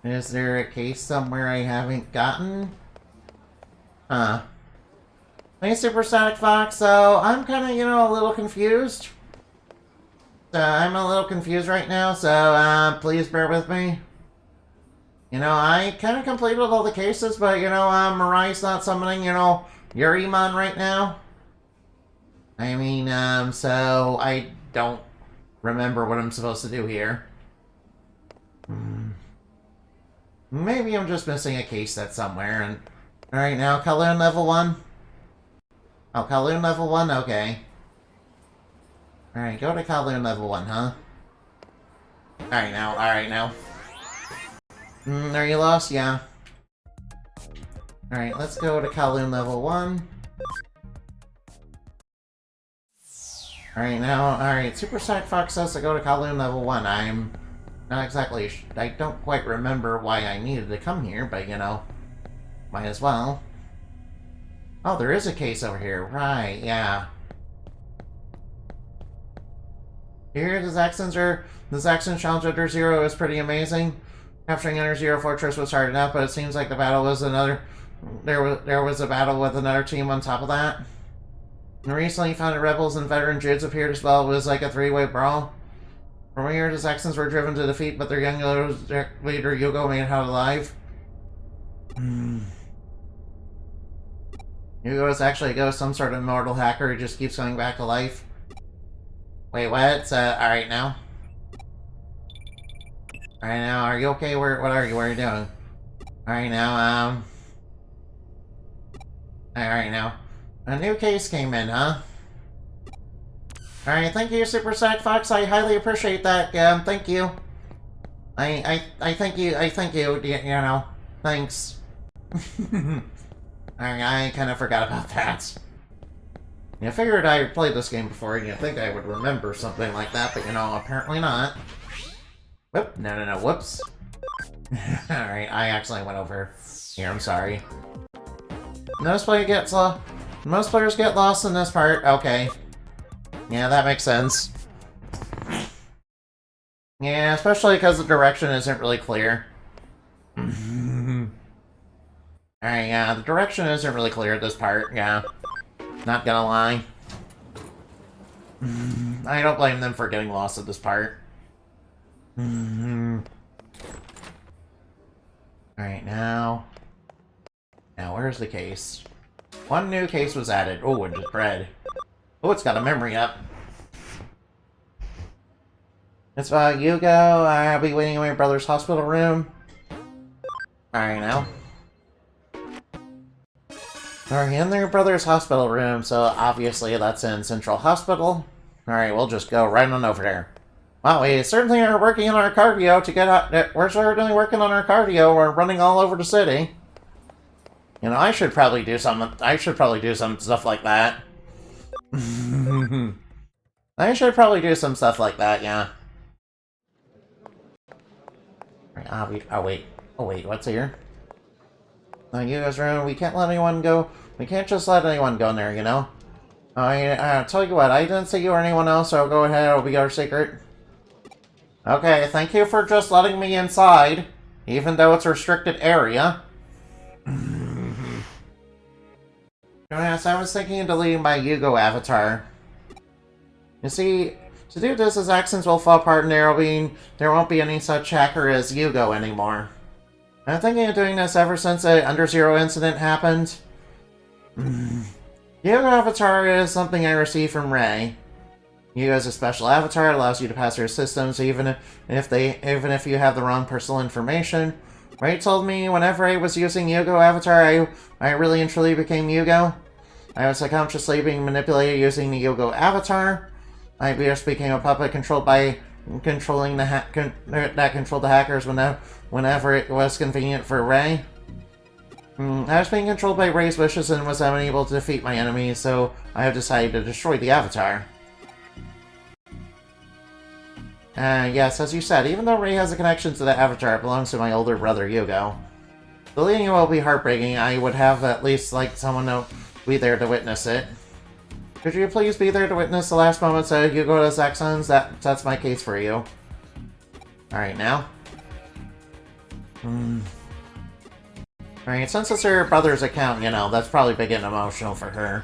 Is there a case somewhere I haven't gotten? Huh. Hey, Supersonic Fox, so I'm kind of, a little confused. I'm a little confused right now, so, please bear with me. I kind of completed all the cases, but, Mirai's not summoning, Yurimon right now. I mean, so I don't remember what I'm supposed to do here. Maybe I'm just missing a case set somewhere, and... Alright, now, Kowloon level 1? Oh, Kowloon level 1? Okay. Alright, go to Kowloon level 1, huh? Alright now. Are you lost? Yeah. Alright, let's go to Kowloon level 1. Alright, Super Side Fox says to go to Kowloon level 1. I'm not exactly... I don't quite remember why I needed to come here, but, might as well. Oh, there is a case over here. Right, yeah. Here, the Zaxxon challenge under Zero is pretty amazing. Capturing Under Zero Fortress was hard enough, but it seems like the battle was there was a battle with another team on top of that. And recently, founded rebels and veteran Judes appeared as well. It was like a three-way brawl. From here, the Zaxxons were driven to defeat, but their young leader Yugo made it out alive. Yugo is actually a ghost, some sort of immortal hacker who just keeps coming back to life. Wait, what? Alright now. Alright now, are you okay? What are you? What are you doing? Alright now, Alright now. A new case came in, huh? Alright, thank you, Super Sack Fox. I highly appreciate that. Thank you. I thank you, thanks. I kind of forgot about that. I figured I played this game before, and you'd think I would remember something like that, but apparently not. Whoop, no, whoops. Alright, I accidentally went over here, I'm sorry. Most players get lost in this part, okay. Yeah, that makes sense. Yeah, especially because the direction isn't really clear. Alright, yeah, the direction isn't really clear at this part, yeah. Not gonna lie. I don't blame them for getting lost at this part. Alright, now... Now, where's the case? One new case was added. Oh, and just bread. Oh, it's got a memory up. It's about Yugo. I'll be waiting in my brother's hospital room. Alright, now. Alright, in their brother's hospital room, so obviously that's in Central Hospital. Alright, we'll just go right on over there. Wow, we certainly are working on our cardio to get out. We're certainly working on our cardio. We're running all over the city. I should probably do some stuff like that. I should probably do some stuff like that, yeah. Oh wait, what's here? Yugo's room. We can't let anyone go. We can't just let anyone go in there, I'll tell you what, I didn't see you or anyone else, so go ahead, it'll be our secret. Okay, thank you for just letting me inside, even though it's a restricted area. Yes, I was thinking of deleting my Yugo avatar. You see, to do this, his accents will fall apart and there won't be any such hacker as Yugo anymore. I'm thinking of doing this ever since the Under Zero incident happened. Yugo avatar is something I received from Ray. Yugo is a special avatar, allows you to pass through systems even if you have the wrong personal information. Ray told me whenever I was using Yugo avatar, I really and truly became Yugo. I was subconsciously being manipulated using the Yugo avatar. I just became a puppet controlled by controlling that controlled the hackers whenever it was convenient for Ray. I was being controlled by Ray's wishes and was unable to defeat my enemies, so I have decided to destroy the avatar. Yes, as you said, even though Ray has a connection to the avatar, it belongs to my older brother, Yugo. Deleting it will be heartbreaking. I would have at least like someone to be there to witness it. Could you please be there to witness the last moments of Yugo's actions? That's my case for you. Alright, now. Alright, since it's her brother's account, you know, that's probably big and emotional for her.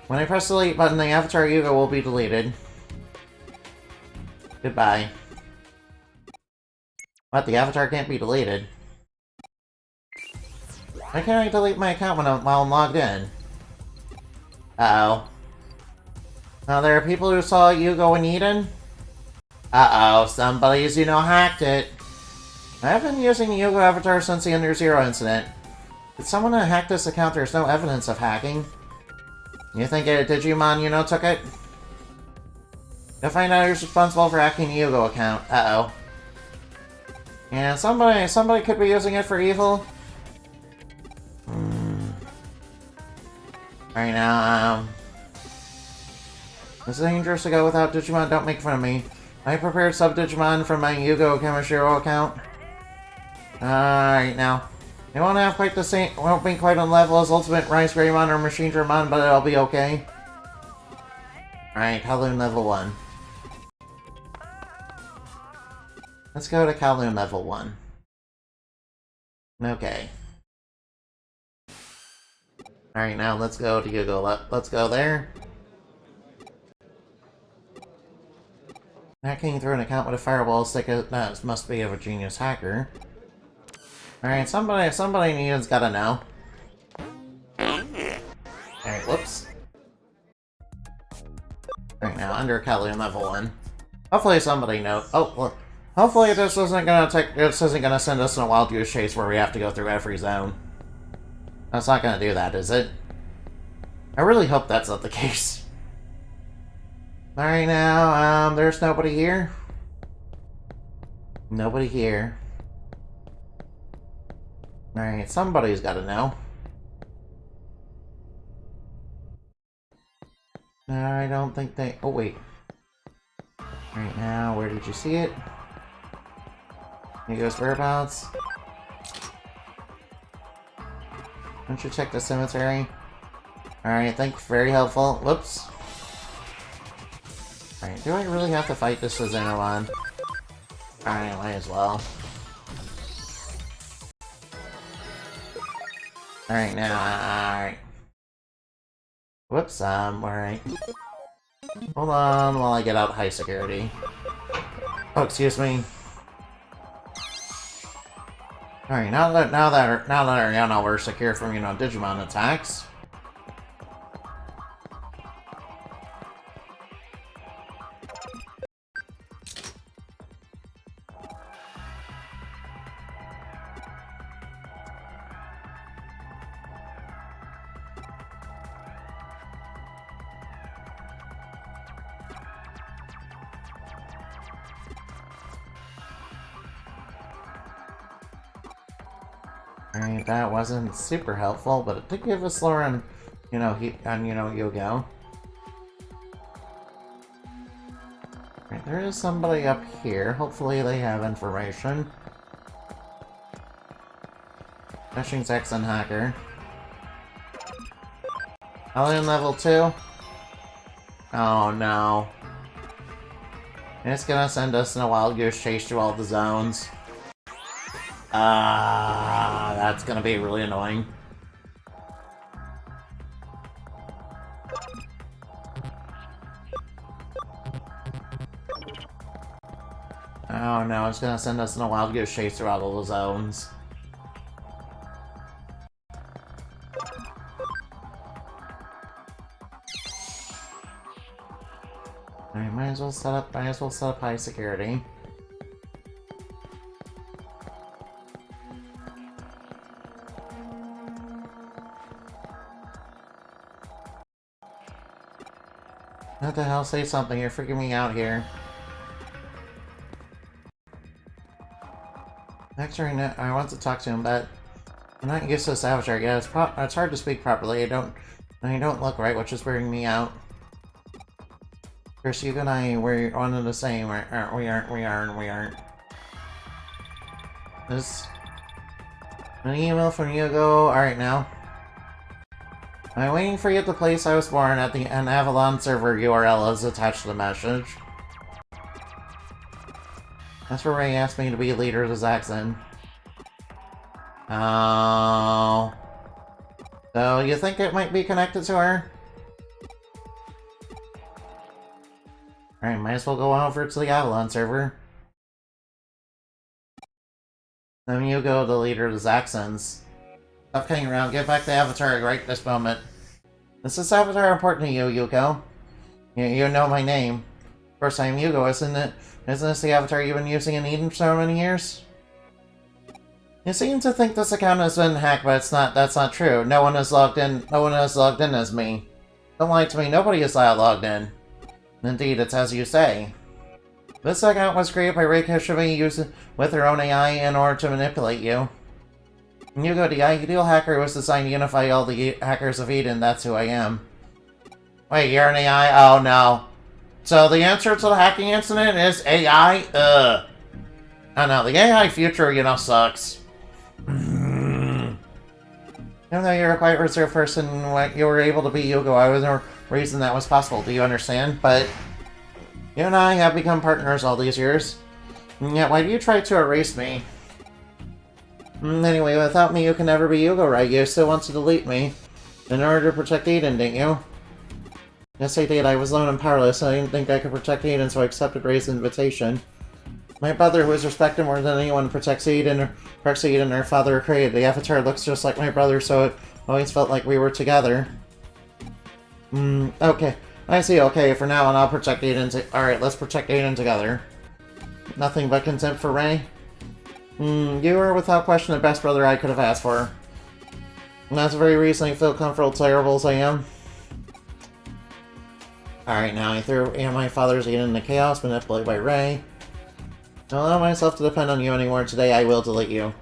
When I press the delete button, the avatar Yugo will be deleted. Goodbye. What, the avatar can't be deleted? Why can't I delete my account while I'm logged in? Uh-oh. Now there are people who saw Yugo and Eden? Uh-oh, somebody's, you know, hacked it. I've been using the Yugo avatar since the Under Zero incident. Did someone hack this account? There's no evidence of hacking. You think a Digimon, you know, took it? You'll find out who's responsible for hacking the Yugo account. Uh-oh. Yeah, somebody could be using it for evil. Right now, it's dangerous to go without Digimon. Don't make fun of me. I prepared sub-Digimon from my Yugo Kamishiro account. Alright now. It won't have quite the same, won't be quite on level as Ultimate Rice Greymon or Machine Dramon, but it'll be okay. Alright, Kowloon level 1. Let's go to Kowloon level 1. Okay. Alright, now let's go to Yugo. Let's go there. Hacking through an account with a fireball stick, that must be of a genius hacker. Alright, somebody needs gotta know. Alright, whoops. Alright, now under Kowloon level 1. Hopefully somebody knows. Oh, look. Hopefully this isn't gonna send us in a wild goose chase where we have to go through every zone. That's not gonna do that, is it? I really hope that's not the case. Alright now, there's nobody here. Nobody here. Alright, somebody's gotta know. I don't think they... Oh, wait. Alright now, where did you see it? Yugo's whereabouts. Don't you check the cemetery? Alright, thanks. Very helpful. Whoops. Alright, do I really have to fight this Susanowon? Alright, might as well. Alright, now, alright. Whoops, alright. Hold on while I get out high security. Oh, excuse me. Alright, now that you know, we're secure from, you know, Digimon attacks. Alright, that wasn't super helpful, but it did give us lore on, you know, Yugo. Alright, there is somebody up here. Hopefully they have information. Dashing Saxon Hacker. Alien level 2? Oh no. It's gonna send us in a wild goose chase through all the zones. That's gonna be really annoying. Oh no, it's gonna send us in a wild goose chase through all the zones. Alright, might as well set up high security. What the hell? Say something, you're freaking me out here. Actually, no, I want to talk to him, but I'm not used to this avatar yet. It's hard to speak properly. I don't look right, which is weirding me out. Of course, you and I, we're one and the same, aren't we? We aren't. This... An email from Hugo. Alright now. I'm waiting for you at the place I was born at an Avalon server URL is attached to the message. That's where Ray asked me to be leader of the Zaxxon. Oh. So you think it might be connected to her? Alright, might as well go over to the Avalon server. Then you go to the leader of the Zaxxons. Stop kidding around, get back the Avatar right this moment. Is this Avatar important to you, Yuko? You know my name. Of course, I'm Yugo, isn't it? Isn't this the Avatar you've been using in Eden for so many years? You seem to think this account has been hacked, but that's not true. No one has logged in as me. Don't lie to me, nobody is logged in. Indeed, it's as you say. This account was created by Rei Kishimi using with her own AI in order to manipulate you. Yugo, the ideal hacker who was designed to unify all the hackers of Eden, that's who I am. Wait, you're an AI? Oh no. So the answer to the hacking incident is AI? Ugh. I know, the AI future, you know, sucks. Even though you're a quite reserved person, you were able to be Yugo, I was no reason that was possible, do you understand? But you and I have become partners all these years. And yet, why do you try to erase me? Anyway, without me, you can never be Yugo, right? You still want to delete me in order to protect Eden, didn't you? Yes, I did. I was alone and powerless, and I didn't think I could protect Eden, so I accepted Ray's invitation. My brother, who is respected more than anyone, protects Eden, her father created. The Avatar looks just like my brother, so it always felt like we were together. Okay. I see, okay, for now on, I'll protect Eden Alright, let's protect Eden together. Nothing but contempt for Ray? You are without question the best brother I could have asked for. And that's the very reason I feel comfortable, terrible as I am. Alright, now I threw my father's Eden into chaos, manipulated by Ray. Don't allow myself to depend on you anymore. Today I will delete you.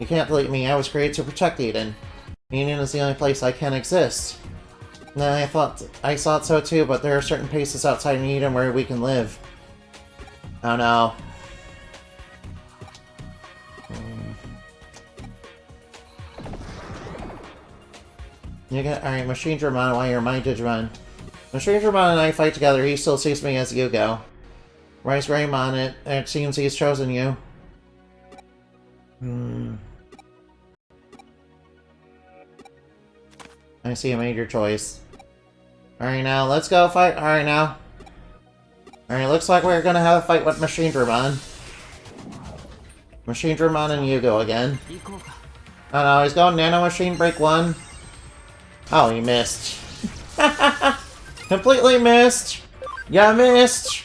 You can't delete me, I was created to protect Eden. Eden is the only place I can exist. Now I thought so too, but there are certain places outside Eden where we can live. Oh no. Alright, Machine Digimon, why you're my Digimon. Machine Digimon and I fight together, he still sees me as Yugo. Rice Raymon, it seems he's chosen you. I see you made your choice. Alright now, let's go fight. Alright now. Alright, looks like we're gonna have a fight with Machine Digimon. Machine Digimon and Yugo again. Oh no, he's going Nano Machine Break 1. Oh, he missed. Completely missed! Yeah, missed!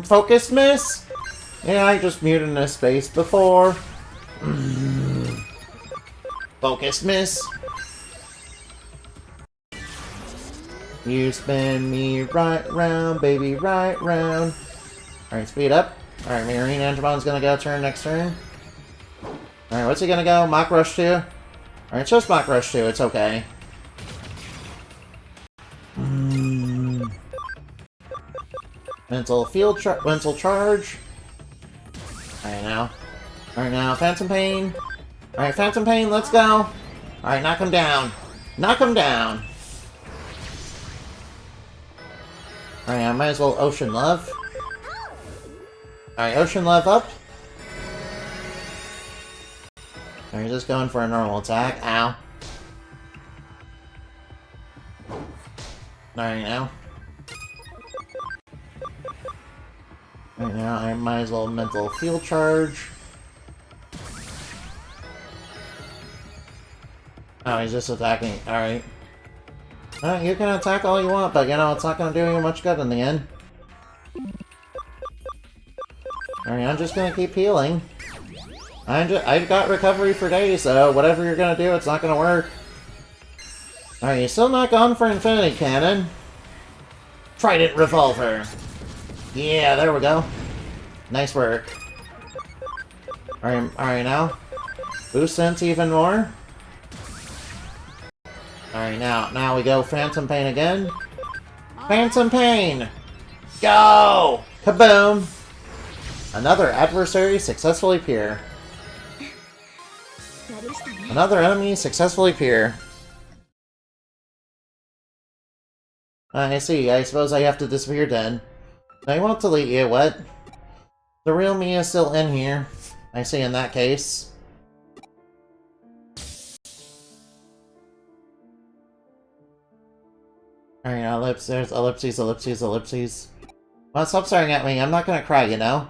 Focus miss? Yeah, I just muted in a space before. Focus miss. You spin me right round, baby, right round. Alright, speed up. Alright, Marine Angemon's gonna go turn next turn. Alright, what's he gonna go? Mach Rush 2? Alright, it's just Mach Rush 2, it's okay. Mental charge. Alright now. Alright now, Phantom Pain. Alright, Phantom Pain, let's go. Alright, knock him down. Knock him down. Alright, I might as well Ocean Love. Alright, Ocean Love up. Alright, just going for a normal attack. Ow. Alright now. Right now, I might as well Mental Field Charge. Oh, he's just attacking. Alright. You can attack all you want, but you know, it's not gonna do you much good in the end. Alright, I'm just gonna keep healing. I've got recovery for days, so whatever you're gonna do, it's not gonna work. Alright, you're still not gone for Infinity Cannon. Trident Revolver. Yeah, there we go. Nice work. Alright now. Boost Sense even more. Alright, now we go Phantom Pain again. Phantom Pain! Go! Kaboom! Another adversary successfully pure. Another enemy successfully pure. I see. I suppose I have to disappear then. I won't delete you, what? The real me is still in here. I see in that case. Alright, there's ellipses, ellipses, ellipses. Well, stop staring at me. I'm not gonna cry, you know?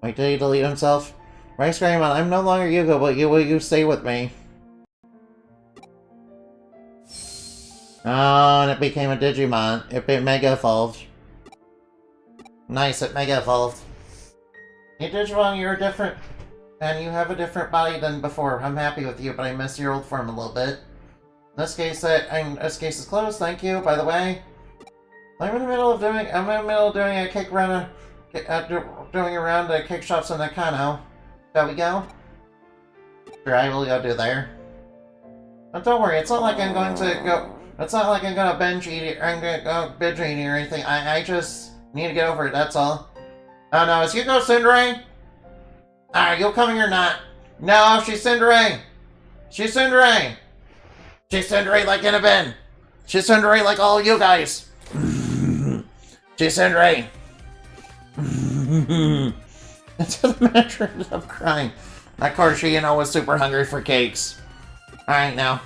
Wait, did he delete himself? Rice Greymon, I'm no longer Yugo, but will you stay with me? Oh, and it became a Digimon. It Mega Evolved. Nice, it Mega Evolved. Hey Digimon, you're different. And you have a different body than before. I'm happy with you, but I miss your old form a little bit. This case is closed, thank you, by the way. I'm in the middle of doing a cake run, doing around the cake shops in Nakano. Shall we go? Sure, I will go do there. But don't worry, it's not like I'm going to go. It's not like I'm gonna binge eat it. I'm gonna go binge eating or anything. I just need to get over it. That's all. Oh no, is Yuko Tsundere? Are you coming or not? No, she's Tsundere. She's Tsundere. She's Tsundere like in a bin. She's Tsundere like all you guys. She's Tsundere. Until the manager ended up crying. Of course, she, was super hungry for cakes. Alright, now.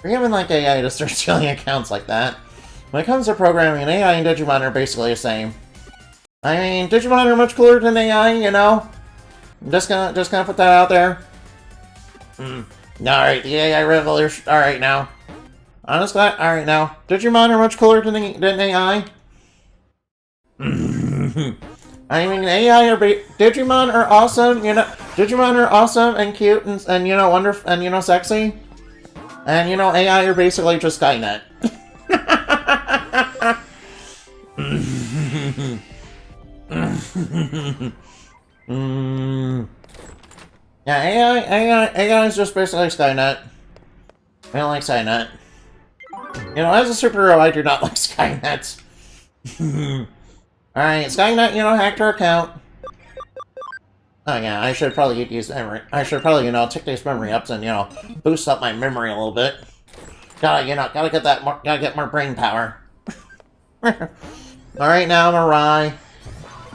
We're given like AI to start stealing accounts like that. When it comes to programming, AI and Digimon are basically the same. I mean, Digimon are much cooler than AI, you know? I'm just gonna put that out there. Alright, the AI revolution. Alright now. Honestly, alright now. Digimon are much cooler than AI. I mean, Digimon are awesome, Digimon are awesome and cute and wonderful and sexy. And AI are basically just Skynet. Yeah, AI is just basically Skynet. I don't like Skynet. As a superhero, I do not like Skynet. Alright, Skynet, hacked her account. Oh yeah, I should probably use memory. I should probably, take these memory ups and, boost up my memory a little bit. Gotta get more brain power. Alright now, Mirai.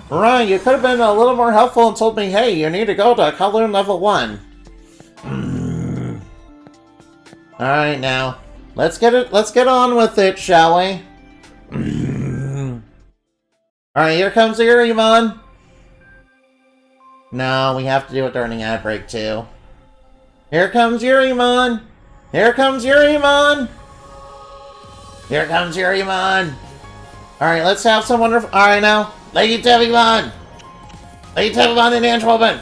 Mirai, you could have been a little more helpful and told me, hey, you need to go to Kowloon level 1. Alright now. Let's get on with it, shall we? Alright, here comes YURImon. No, we have to do it during the ad break too. Here comes YURImon. Here comes YURImon. Here comes YURImon. Alright, let's have some wonderful. Alright now. Lady Devimon. Lady Devimon and Angelwoman.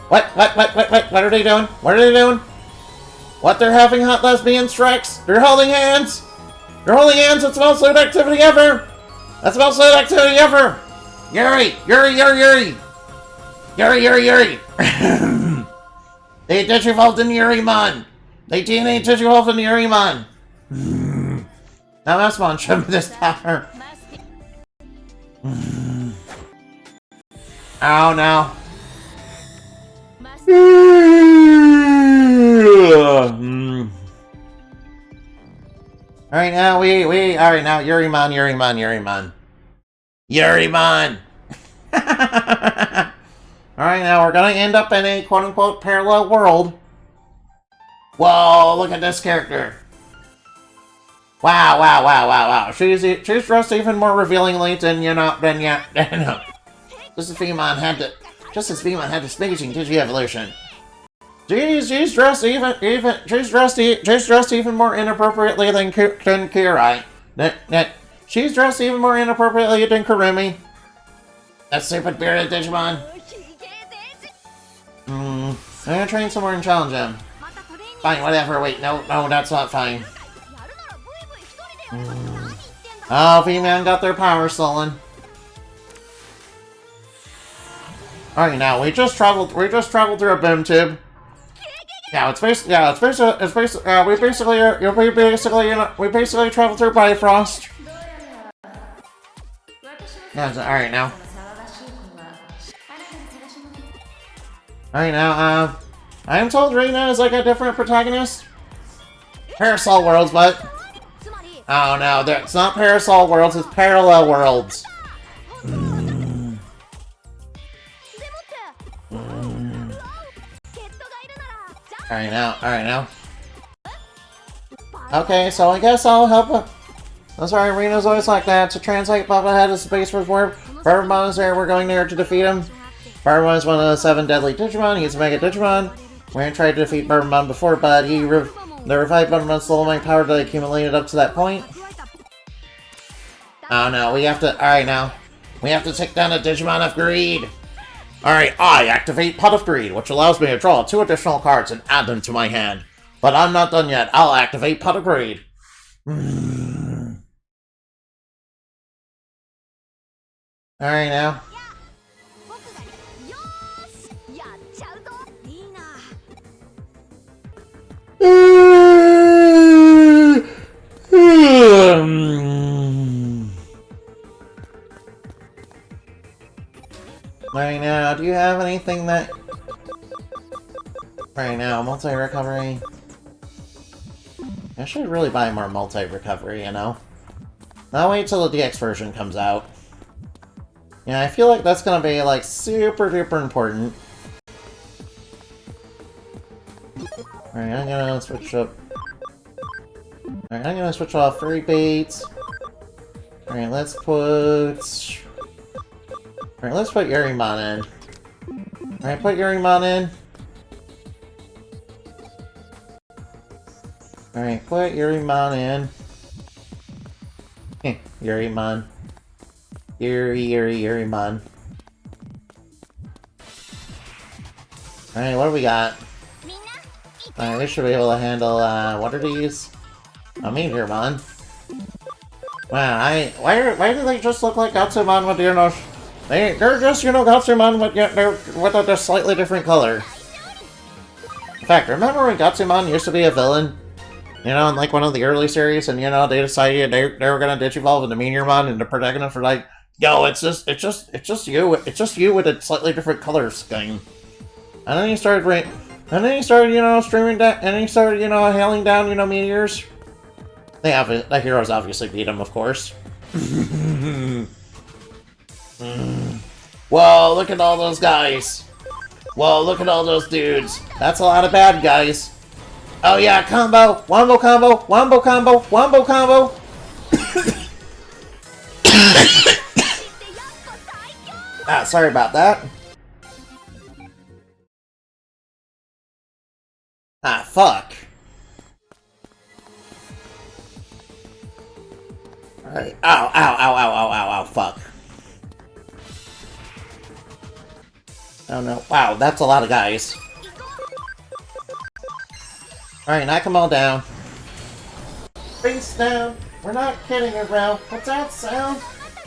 What are they doing? What are they doing? What, they're having hot lesbian strikes? They're holding hands! They're holding hands! It's the most lewd activity ever! That's the most lewd activity ever! Yuri! Yuri! Yuri! Yuri! Yuri! Yuri! Yuri! They digivolved in YURImon! They DNA digivolved in YURImon! Now Asmon showed me this power. Oh no. Alright now, alright now, YURImon. Alright now, we're gonna end up in a quote-unquote parallel world. Whoa, look at this character. Wow. She's dressed even more revealingly than, Just as Veemon had this amazing Digi-evolution. She's dressed even more inappropriately than Kirai. She's dressed even more inappropriately than Kurumi. That stupid bearded Digimon. I'm gonna train somewhere and challenge him. Fine, whatever. Wait, no, that's not fine. Oh, V-Man got their power stolen. Alright, now we just traveled through a boom tube. Yeah, we basically traveled through Bifrost. Yeah, alright now. Alright, now, I am told Rena is like a different protagonist. Parasol Worlds, but... Oh no, it's not Parasol Worlds, it's Parallel Worlds. Alright now. Okay, so I guess I'll help. I'm sorry, Rena's always like that. To translate, Papa had a Space Force warp. Barbamon is there, we're going there to defeat him. Barbamon is one of the 7 deadly Digimon. He's a Mega Digimon. We had tried to defeat Barbamon before, but the revived Barbamon's slow mind power that accumulated up to that point. Oh no, we have to. Alright now. We have to take down a Digimon of Greed. Alright, I activate Pot of Greed, which allows me to draw 2 additional cards and add them to my hand. But I'm not done yet. I'll activate Pot of Greed. Alright now. Right now, do you have anything that... Right now, multi-recovery... I should really buy more multi-recovery, you know? I'll wait till the DX version comes out. Yeah, I feel like that's gonna be, like, super duper important. Alright, I'm gonna switch up... Alright, I'm gonna switch off Furry Baits. Alright, let's put... Alright, let's put Yurimon in. Alright, put Yurimon in. Alright, put Yurimon in. Yurimon. Yurimon. Alright, what do we got? Alright, we should be able to handle, what are these? A Meteormon. Wow, why do they just look like Gatsumon with, you know... They're just, you know, Gatsumon with a slightly different color. In fact, remember when Gatsumon used to be a villain? You know, in like one of the early series, and you know, they decided they were gonna digivolve into Meteormon, and the protagonist were like, yo, it's just you with a slightly different color scheme. And then he started, you know, streaming down, and he started, you know, hailing down, you know, meteors. The heroes obviously beat him, of course. Whoa, look at all those guys. Whoa, look at all those dudes. That's a lot of bad guys. Oh yeah, combo! Wombo combo! Wombo combo! Wombo combo! Ah, sorry about that. Ah, fuck. Alright. Ow, fuck. Oh no. Wow, that's a lot of guys. Alright, knock them all down. Face down. We're not kidding around. What's that sound?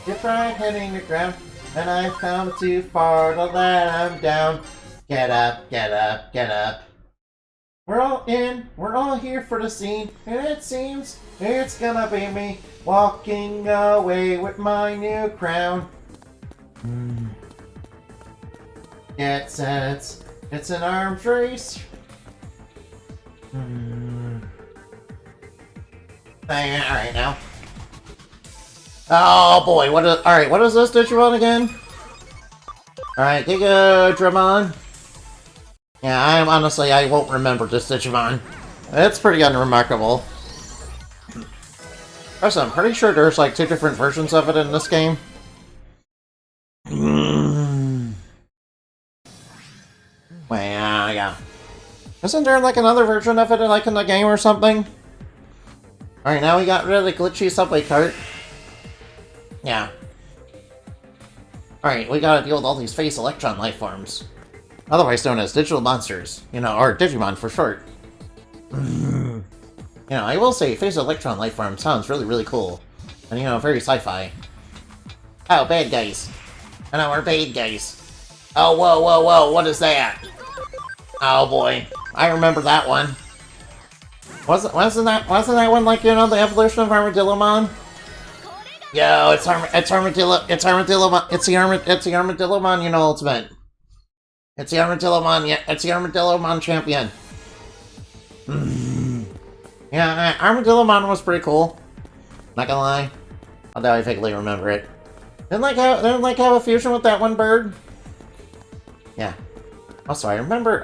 Your pride hitting the ground. And I've come too far to let them down. Get up, get up, get up. We're all in. We're all here for the scene. And it seems it's gonna be me walking away with my new crown. It's an arms race. Alright now. Oh boy, alright, what is this Digimon again? Alright, Gigadramon. Yeah, I won't remember this Digimon. It's pretty unremarkable. Also, I'm pretty sure there's like 2 different versions of it in this game. Well, yeah. Isn't there like another version of it like in the game or something? Alright, now we got rid of the glitchy subway cart. Yeah. Alright, we gotta deal with all these face electron life forms. Otherwise known as digital monsters. You know, or Digimon for short. You know, I will say face electron life form sounds really, really cool. And you know, very sci-fi. Oh, bad guys. I know, we're bad guys. Oh, whoa, what is that? Oh boy. I remember that one. Wasn't that one like, you know, the evolution of Armadillomon? Yo, it's the Armadillomon, you know, Ultimate. It's the Armadillomon, yeah, it's the Armadillomon champion. Yeah, Armadillomon was pretty cool. Not gonna lie. Although I vaguely remember it. Didn't like have a fusion with that one bird? Yeah. Also, I remember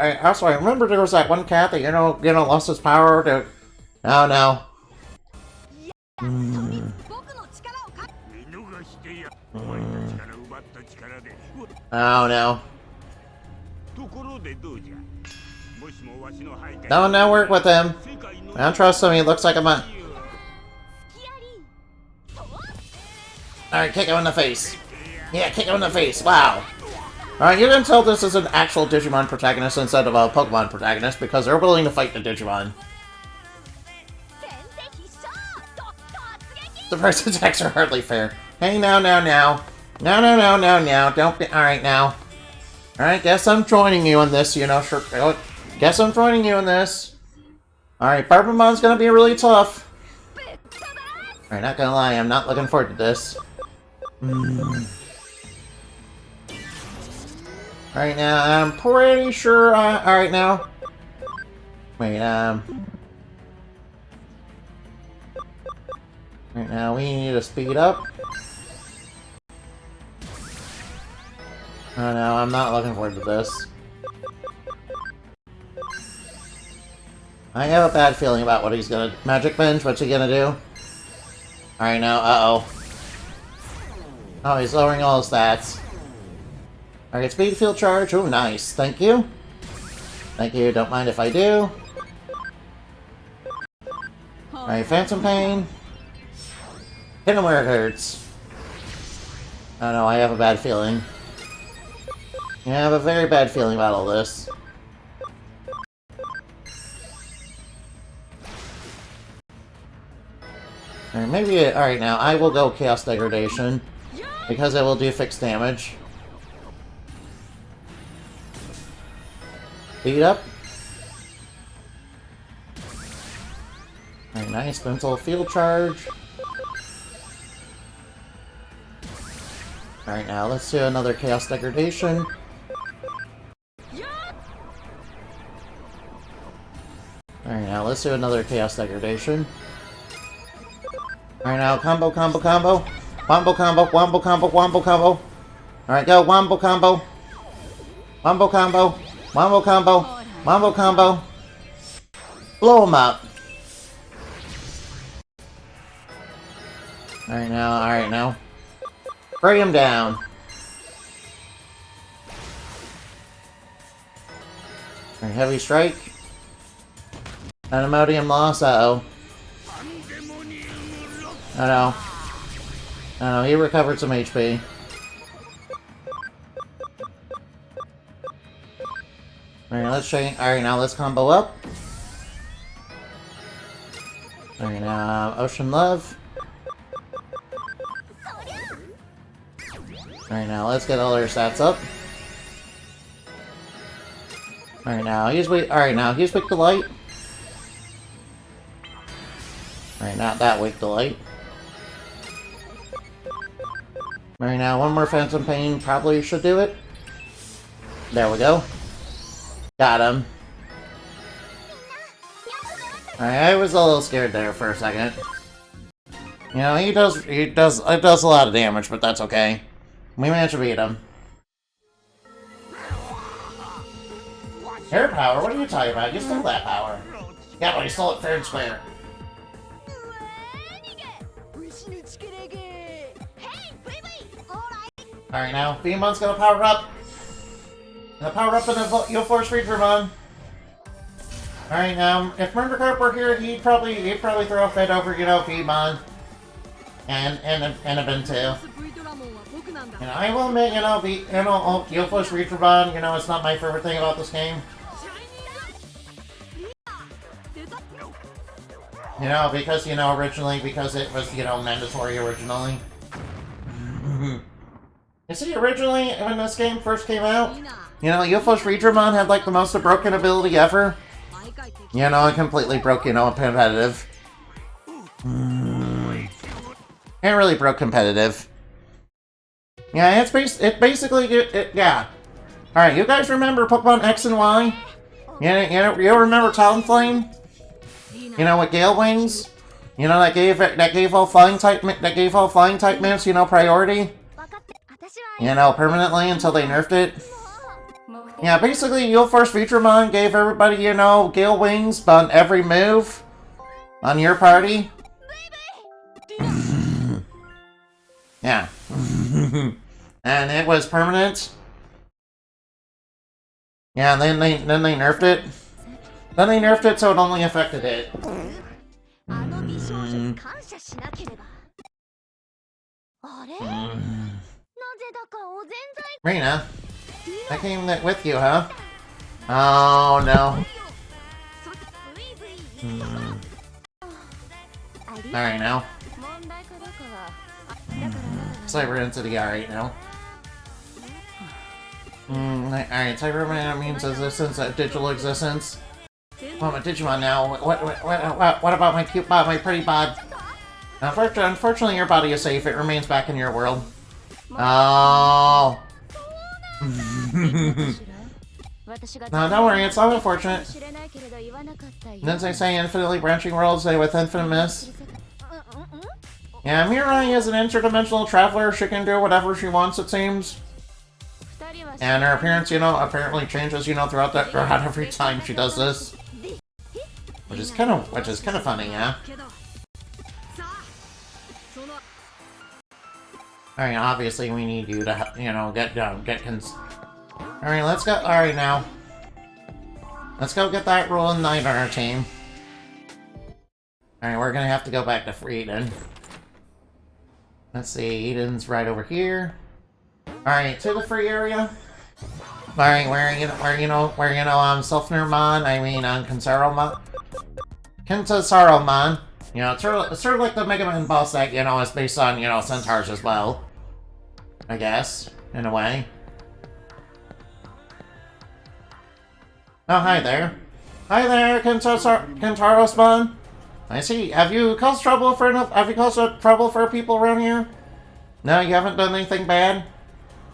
there was that one cat that, you know, lost his power to... Oh, no. Oh, no. No, work with him. I don't trust him, he looks like a Alright, kick him in the face. Yeah, kick him in the face, wow. Alright, you can tell this is an actual Digimon protagonist instead of a Pokemon protagonist because they're willing to fight the Digimon. The price attacks are hardly fair. Hey, now. No. Don't be... Alright, now. Alright, guess I'm joining you in this, you know, sure. Guess I'm joining you in this. Alright, Barbamon's gonna be really tough. Alright, not gonna lie, I'm not looking forward to this. Alright, now, I'm pretty sure, alright now. Wait, Right now, we need to speed up. Oh no, I'm not looking forward to this. I have a bad feeling about what he's gonna... Magic Bench, what's he gonna do? Alright now, uh-oh. Oh, he's lowering all his stats. Alright, speed field charge. Oh, nice. Thank you. Thank you, don't mind if I do. Alright, Phantom Pain. Hit him where it hurts. Oh no, I have a bad feeling. Yeah, I have a very bad feeling about all this. Alright, maybe... Alright, now, I will go Chaos Degradation. Because it will do fixed damage. Beat up. Alright, nice. Mental Field Charge. Alright, now, let's do another Chaos Degradation. Alright, now, let's do another Chaos Degradation. Alright, now, combo. Wombo combo. Alright, go, wombo combo. Wombo combo. Blow him up. Alright, now. Bring him down. Alright, heavy strike. Animodium loss, uh-oh. Oh no, he recovered some HP. Alright, let's change. Alright, now let's combo up. Alright, now Ocean Love. Alright, now let's get all our stats up. Alright, now he's weak. Alright, now he's weak to light. Alright, not that weak to light. Alright, now one more Phantom Pain probably should do it. There we go. Got him. Alright, I was a little scared there for a second. You know, it does a lot of damage, but that's okay. We managed to beat him. Air power? What are you talking about? You stole that power. Yeah, but you stole it fair and square. Alright, now, Beamon's gonna power up. Gonna power up in the You'll Force Digimon. Alright, now, if Murdercarp were here, he'd probably throw a fit over, you know, Beamon. And a Ben too. You know, I will admit, you know, You'll Force Digimon, you know, it's not my favorite thing about this game. You know, because, you know, originally, because it was, you know, mandatory originally. You see, originally, when this game first came out, you know, You'll Force Digimon had, like, the most broken ability ever. You know, it completely broke, you know, competitive. It really broke competitive. Yeah, yeah. Alright, you guys remember Pokemon X and Y? You remember Talonflame? You know, with Gale Wings? You know, that gave all flying type moves, you know, priority? You know, permanently until they nerfed it. Yeah, basically, your first Featuremon gave everybody, you know, Gale Wings on every move on your party. Yeah. And it was permanent. Yeah, and then they nerfed it. Then they nerfed it so it only affected it. Rena, I came with you, huh? Oh no. Alright now. Cyber Entity, alright now. Alright, Cyberman means existence, digital existence. Oh, my Digimon now. What about my cute bod, my pretty bod? Unfortunately, your body is safe. It remains back in your world. Oh. No, don't worry. It's not unfortunate. Didn't they say infinitely branching worlds with infinite miss? Yeah, Mirai is an interdimensional traveler. She can do whatever she wants, it seems. And her appearance, you know, apparently changes, you know, throughout every time she does this. Which is kind of funny, yeah. Alright, obviously we need you to, you know, Alright, let's go. Alright, now. Let's go get that Rolling Knight on our team. Alright, we're gonna have to go back to Eden. Let's see, Eden's right over here. Alright, to the free area. Alright, where Selfnermon, I mean, Kinsaromon. Kinsaromon. You know, it's sort of like the Mega Man boss that, you know, is based on, you know, Centaurs as well. I guess, in a way. Oh, hi there. Hi there, Kintarosmon. I see. Have you caused trouble for people around here? No, you haven't done anything bad?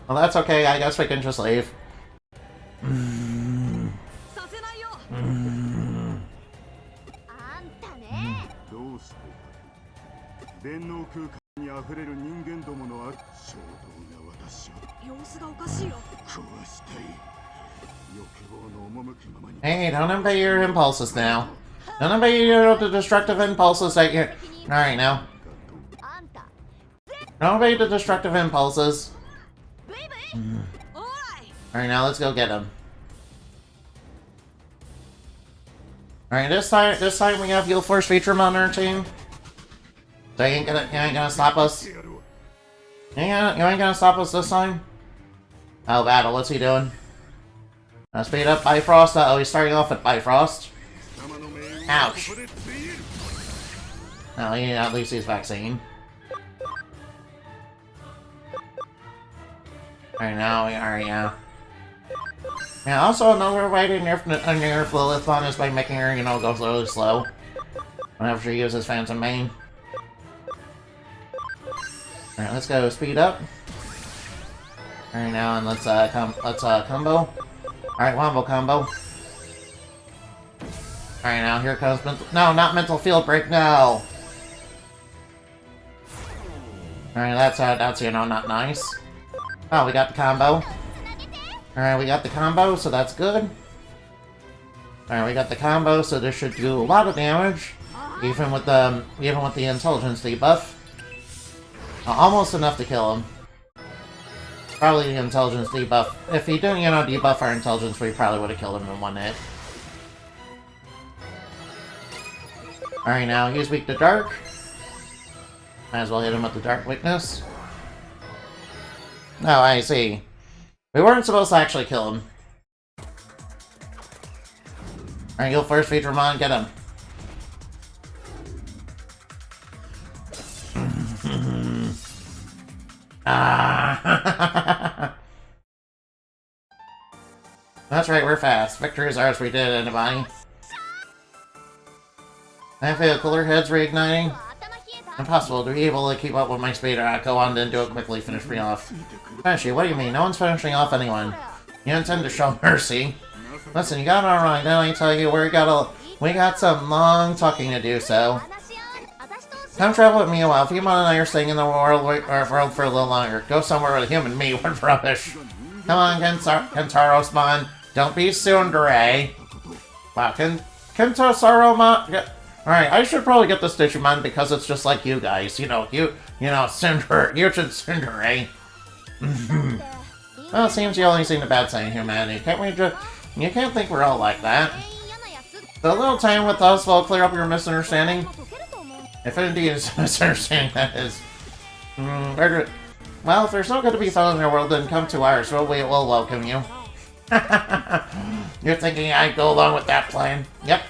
Well, that's okay. I guess we can just leave. Hey, don't obey your impulses now. Don't obey the destructive impulses that you're... Alright, now. Don't obey the destructive impulses. Alright, now let's go get him. Alright, this time we have You'll Force Featuremon on our team. So you ain't gonna stop us? You ain't gonna stop us this time? Oh, Battle, what's he doing? Speed up Bifrost. Uh-oh, he's starting off with Bifrost. Ouch. Oh, yeah, at least he's vaccine. Alright, now, alright, yeah. Yeah, also another way to nerf Lilithmon is by making her, you know, go really slow. Whenever she uses Phantom Main. Alright, let's go speed up. Alright, now, and let's combo. Alright, wombo combo. Alright, now here comes no, not mental field break, no! Alright, that's, you know, not nice. Oh, we got the combo. Alright, we got the combo, so that's good. Alright, we got the combo, so this should do a lot of damage. Even with the intelligence debuff. Almost enough to kill him. Probably the intelligence debuff. If he didn't, you know, debuff our intelligence, we probably would have killed him in one hit. Alright, now he's weak to dark. Might as well hit him with the dark weakness. Oh, I see. We weren't supposed to actually kill him. Alright, you'll first Featuremon, get him. That's right, we're fast. Victory is ours, we did it, anybody. I feel cooler heads reigniting. Impossible to be able to keep up with my speed. Go on, then do it quickly, finish me off. Finish you? What do you mean? No one's finishing off anyone. You intend to show mercy? Listen, you got it alright. Now I tell you, we got some long talking to do. So come travel with me a while. Fumon and I are staying in the world for a little longer. Go somewhere with him and me. What rubbish! Come on, Kentaro-san. Don't be tsundere. Wow, Kentaro-man. Yeah. Alright, I should probably get this Digimon because it's just like you guys. You know, tsundere. You should tsundere. Well, it seems you only seen the bad side of humanity. You can't think we're all like that. The little time with us will clear up your misunderstanding. If indeed it's a misunderstanding, that is. Well, if there's no good to be found in your world, then come to ours. We'll welcome you. You're thinking I'd go along with that plan? Yep.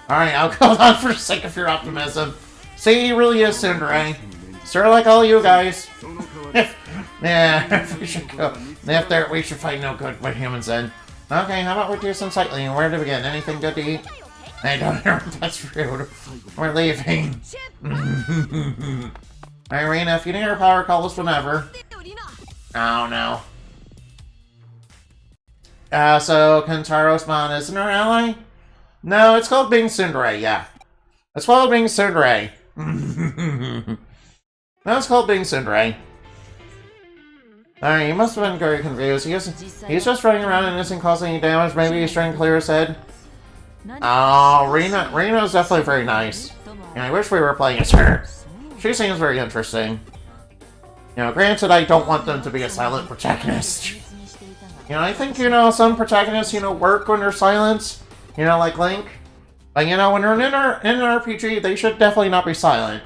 Alright, I'll go along for the sake of your optimism. See, he really is tsundere. Sort of like all you guys. Yeah, we should go. We should find no good with humans then. Okay, how about we do some cycling? Where to begin? Anything good to eat? I don't know. That's rude. We're leaving. Irina, if you need our power, call us whenever. Oh no. So Kentaro-san isn't our ally? No, it's called being tsundere, yeah. It's called being tsundere. No, it's called being tsundere. Alright, he must have been very confused. He's just running around and isn't causing any damage. Maybe he's trying to clear his head. Oh, Rina's definitely very nice. And I wish we were playing as her. She seems very interesting. You know, granted, I don't want them to be a silent protagonist. You know, I think, some protagonists, work when they're silent. Like Link. But, when they're in an RPG, they should definitely not be silent.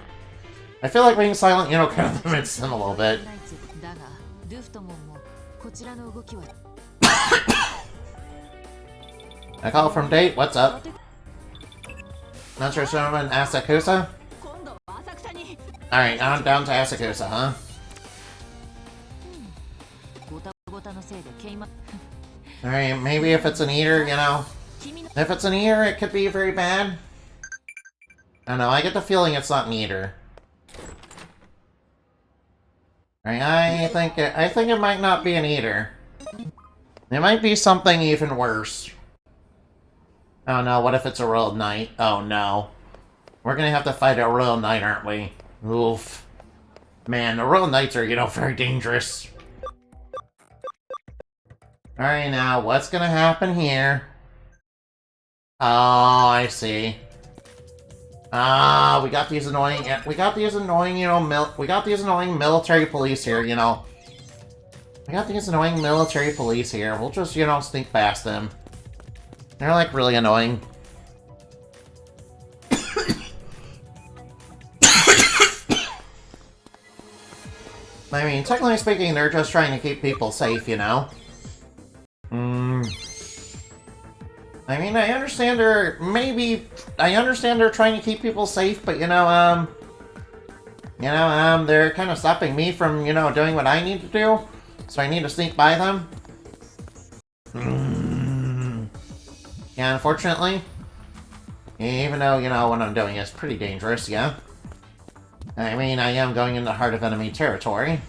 I feel like being silent, kind of limits them a little bit. A call from Date, what's up? Not sure someone Asakusa? Alright, I'm down to Asakusa, huh? Alright, maybe if it's an eater, If it's an eater, it could be very bad. I don't know, I get the feeling it's not an eater. Alright, I think it might not be an eater. It might be something even worse. Oh no, what if it's a royal knight? Oh no. We're gonna have to fight a royal knight, aren't we? Oof. Man, the royal knights are, very dangerous. Alright, now, what's gonna happen here? Oh, I see. We got these annoying, military police here, We got these annoying military police here. We'll just, sneak past them. They're, like, really annoying. I mean, technically speaking, they're just trying to keep people safe, I mean, I understand they're trying to keep people safe, but, they're kind of stopping me from, doing what I need to do. So I need to sneak by them. Yeah, unfortunately. Even though, what I'm doing is pretty dangerous, yeah. I mean, I am going in the heart of enemy territory.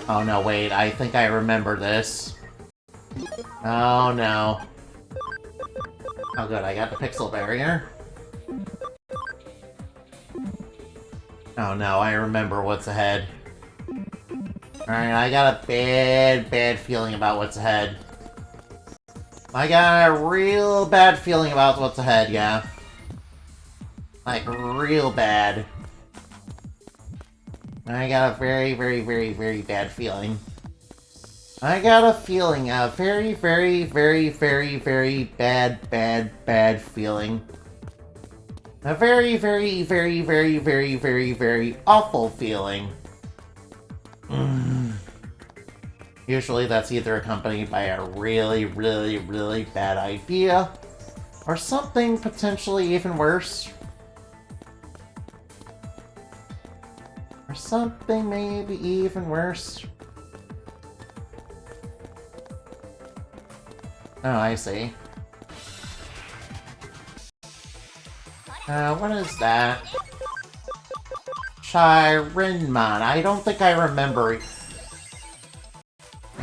Oh no, wait, I think I remember this. Oh no. Oh good, I got the pixel barrier. Oh no, I remember what's ahead. Alright, I got a bad feeling about what's ahead. I got a real bad feeling about what's ahead, yeah. Like, real bad. I got a very bad feeling. I got a feeling, a very bad feeling. A very awful feeling. Usually that's either accompanied by a really bad idea, or something potentially even worse. Or something maybe even worse. Oh, I see. What is that? Chirinmon. I don't think I remember.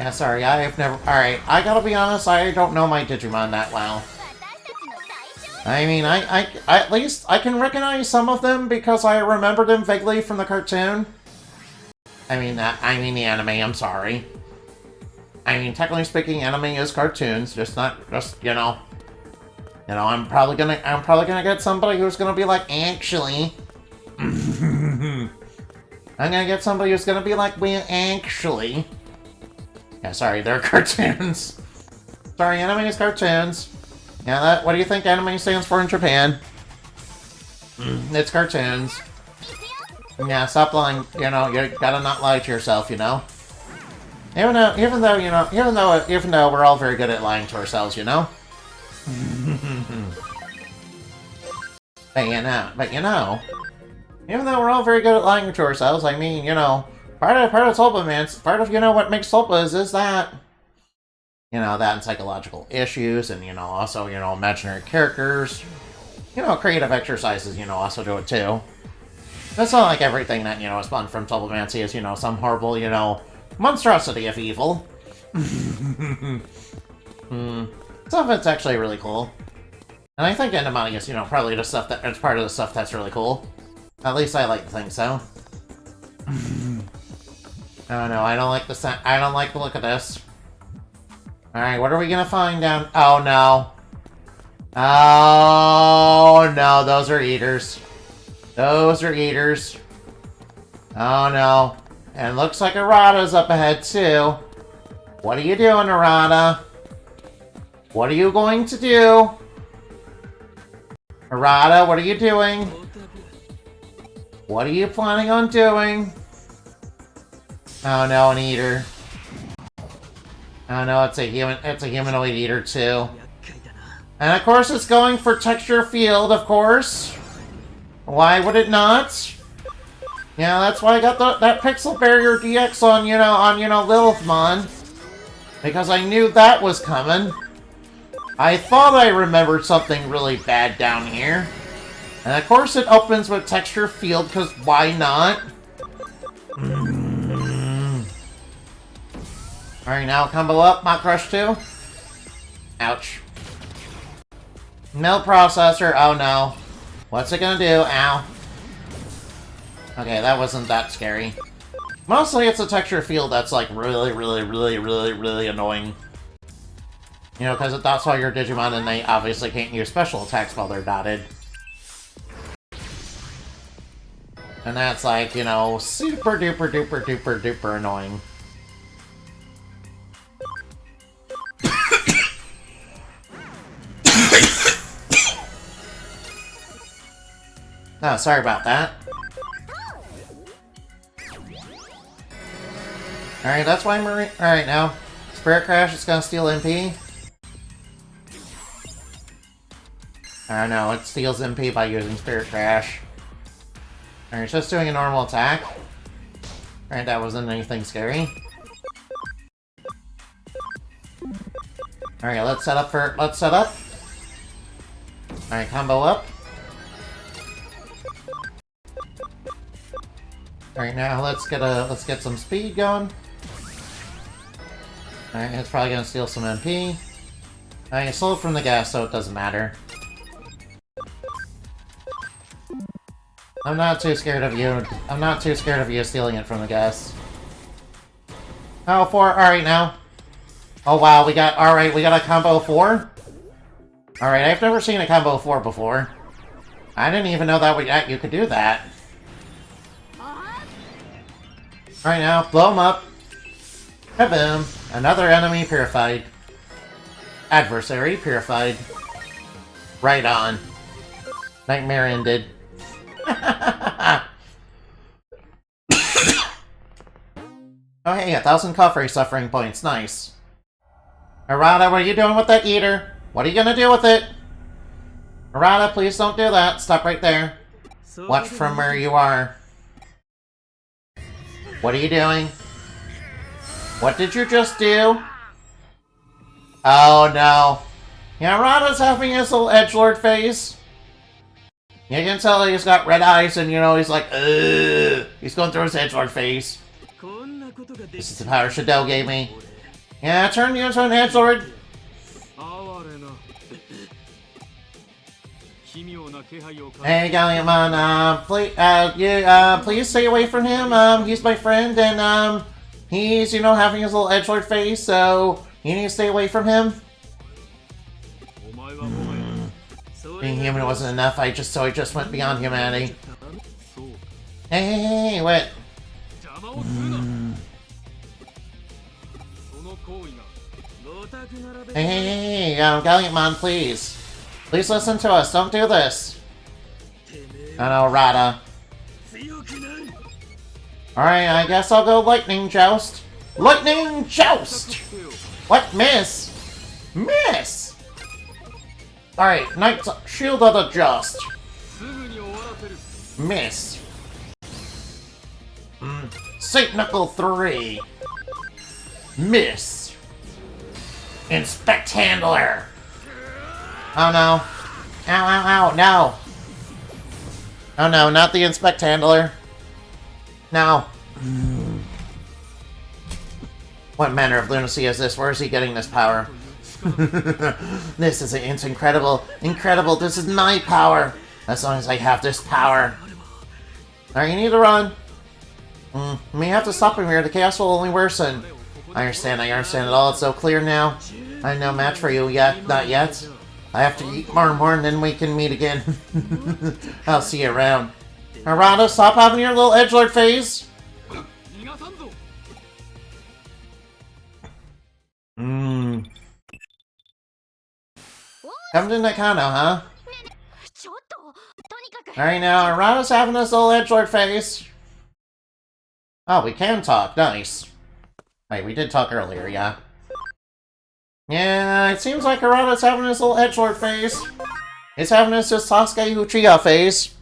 Yeah, sorry, I have never... Alright, I gotta be honest, I don't know my Digimon that well. I mean, I at least I can recognize some of them because I remember them vaguely from the cartoon. I mean the anime, I'm sorry. I mean, technically speaking, anime is cartoons, just, you know, I'm probably gonna get somebody who's gonna be like, actually... I'm gonna get somebody who's gonna be like, well, actually... Yeah, sorry, they're cartoons. Sorry, anime is cartoons. Yeah, what do you think anime stands for in Japan? It's cartoons. Yeah, stop lying, you know, you gotta not lie to yourself, you know? Even though we're all very good at lying to ourselves, you know? But you know, even though we're all very good at lying to ourselves, I mean, you know, part of Tulpa, man, part of, you know, what makes Tulpa is that, you know, that and psychological issues, and, you know, also, you know, imaginary characters, you know, creative exercises, you know, also do it too. It's not like everything that, you know, is fun from Tulpamancy is, you know, some horrible, you know, monstrosity of evil. Some of it's actually really cool. And I think Endemonic is, you know, probably the stuff that, it's part of the stuff that's really cool. At least I like to think so. Oh no, I don't like the look of this. Alright, what are we gonna find down? Oh no. Oh no, those are eaters. Those are eaters. Oh no. And looks like Arata's up ahead too. What are you doing, Arata? What are you going to do? Arata, what are you doing? What are you planning on doing? Oh no, an eater. Oh no, it's a humanoid eater too. And of course it's going for texture field, of course. Why would it not? Yeah, that's why I got that Pixel Barrier DX on, you know, Lilithmon. Because I knew that was coming. I thought I remembered something really bad down here. And of course it opens with texture field, because why not? Alright, now combo up, Mach Crush 2. Ouch. Milk processor, oh no. What's it gonna do? Ow. Okay, that wasn't that scary. Mostly it's a texture field that's like really annoying. You know, because it dots all your Digimon and they obviously can't use special attacks while they're dotted. And that's like, you know, super duper annoying. Oh, sorry about that. Alright, that's why Marie... Alright, now. Spirit Crash is gonna steal MP. Oh no, it steals MP by using Spirit Crash. Alright, it's just doing a normal attack. Alright, that wasn't anything scary. Alright, let's set up. Alright, combo up. Alright, now let's get some speed going. Alright, it's probably gonna steal some MP. Alright, it's slow from the gas, so it doesn't matter. I'm not too scared of you. I'm not too scared of you stealing it from the gas. Oh, 4. Alright, now. Oh, wow, we got a combo 4? Alright, I've never seen a combo 4 before. I didn't even know that you could do that. Alright, now, blow him up. Kaboom. Another enemy purified. Adversary purified. Right on. Nightmare ended. Oh hey, 1,000 Coffrey suffering points, nice. Arata, what are you doing with that eater? What are you gonna do with it? Arata, please don't do that. Stop right there. Watch from where you are. What are you doing? What did you just do? Oh no. Yeah, Arata's having his little edgelord face. You can tell he's got red eyes and, you know, he's like, ugh. He's going through his edgelord face. This is the power Shadow gave me. Yeah, turn you into an edge lord. Hey, Galliamon, please stay away from him. He's my friend, and, he's, you know, having his little edgelord face, so you need to stay away from him. Being human wasn't enough, so I just went beyond humanity. Hey, what? Hey, Galliamon, please. Please listen to us, don't do this. I know, Rada. Alright, I guess I'll go Lightning Joust. Lightning Joust! What? Miss? Miss! Alright, Knight's Shield of the Just. Miss. Saint Knuckle 3. Miss. Inspect Handler. Oh no. Ow, ow, ow, no. Oh no, not the Inspect Handler. No. What manner of lunacy is this? Where is he getting this power? It's incredible. Incredible, this is my power. As long as I have this power. Alright, you need to run. You may have to stop him here, the chaos will only worsen. I understand it all, it's so clear now. I'm no match for you yet, not yet. I have to eat more and more and then we can meet again. I'll see you around. Harada, stop having your little edgelord phase! Come to Nakano, huh? Alright now, Harada's having this little edgelord phase. Oh, we can talk, nice. Wait, we did talk earlier, yeah. Yeah, it seems like Harada's having this little edgelord phase. He's having this Sasuke Uchiha phase.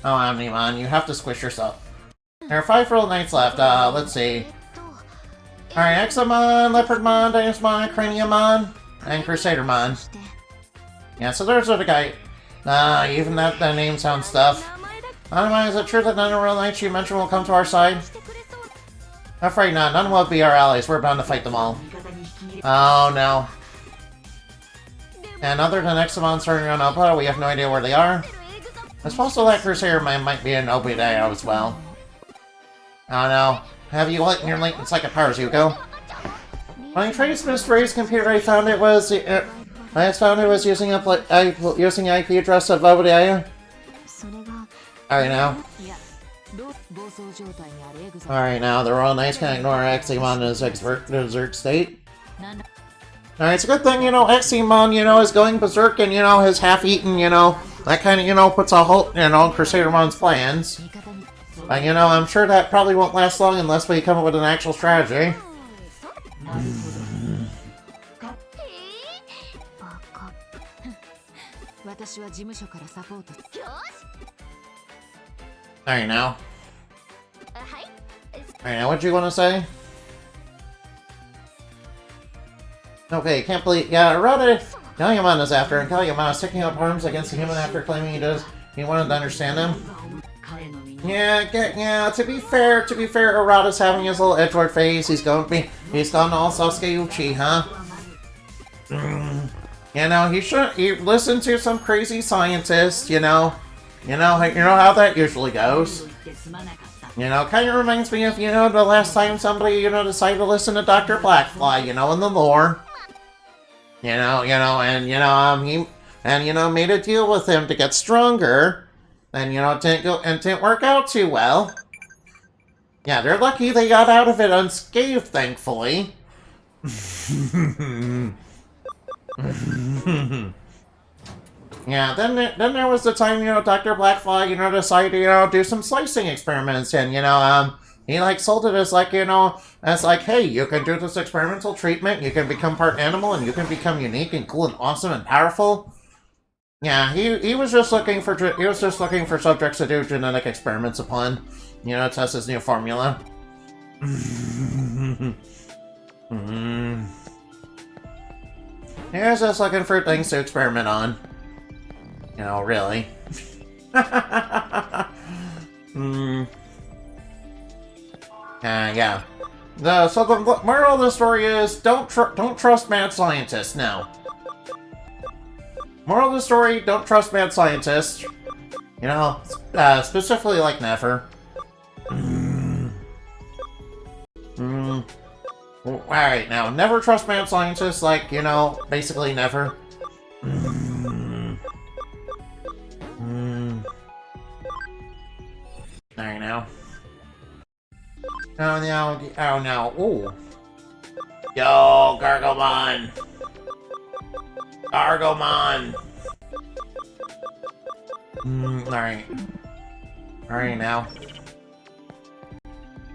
Oh, Omnimon, you have to squish yourself. There are 5 full nights left, let's see. Alright, Examon, Leopardmon, Dynasmon, Craniumon, and Crusadermon. Yeah, so those are the guys. Even that name sounds stuff. Omnimon, is it true that none of the real knights you mentioned will come to our side? Afraid not. None will be our allies. We're bound to fight them all. Oh, no. And other than Examon starting on Obito, we have no idea where they are. It's possible that Crusader might be in Obito as well. Oh, no. Have you light in your latent psychic powers, Yuko? When I traced Miss Ray's computer, I found it was using the IP address of Obito. Alright now. Alright now, the Royal Knights can ignore Examon in his berserk state. Alright, it's a good thing, you know, Examon, is going berserk and, his half-eaten, that kind of, puts a halt, Crusadermon's plans. But, I'm sure that probably won't last long unless we come up with an actual strategy. Alright now. Alright now, what do you want to say? Okay, can't believe. Yeah, Arata Galliamon is after, and Galliamon is taking up arms against the human after claiming he wanted to understand him. Yeah, to be fair, Arata's having his little edgelord phase. He's gone all Sasuke Uchiha. He listened to some crazy scientist, you know how that usually goes. Kind of reminds me of, the last time somebody, decided to listen to Dr. Blackfly, in the lore. And made a deal with him to get stronger. And, it didn't work out too well. Yeah, they're lucky they got out of it unscathed, thankfully. Yeah, then there was the time, Dr. Blackfly, decided to, do some slicing experiments, and, he, sold it as, hey, you can do this experimental treatment, you can become part animal, and you can become unique and cool and awesome and powerful. Yeah, he was just looking for subjects to do genetic experiments upon, test his new formula. He was just looking for things to experiment on. Really. Yeah. So the moral of the story is, don't trust mad scientists, no. Moral of the story, don't trust mad scientists. You know, specifically like Nefer. Alright, now, never trust mad scientists, like, you know, basically never. Alright, now. Oh, no, oh, no, ooh. Yo, Gargomon! Gargomon! Alright. Alright, now.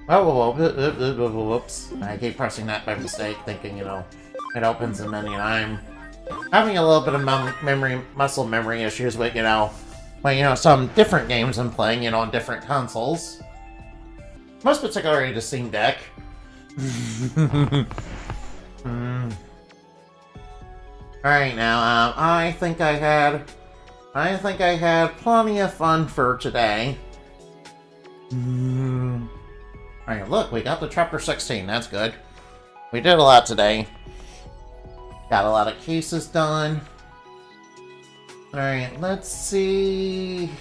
Oh, whoops. I keep pressing that by mistake, thinking, you know, it opens the menu. I'm having a little bit of muscle memory issues with, you know, some different games I'm playing, you know, on different consoles. Most particularly the Steam Deck. Alright, now, I think I had plenty of fun for today. Alright, look, we got to chapter 16, that's good. We did a lot today. Got a lot of cases done. Alright, let's see...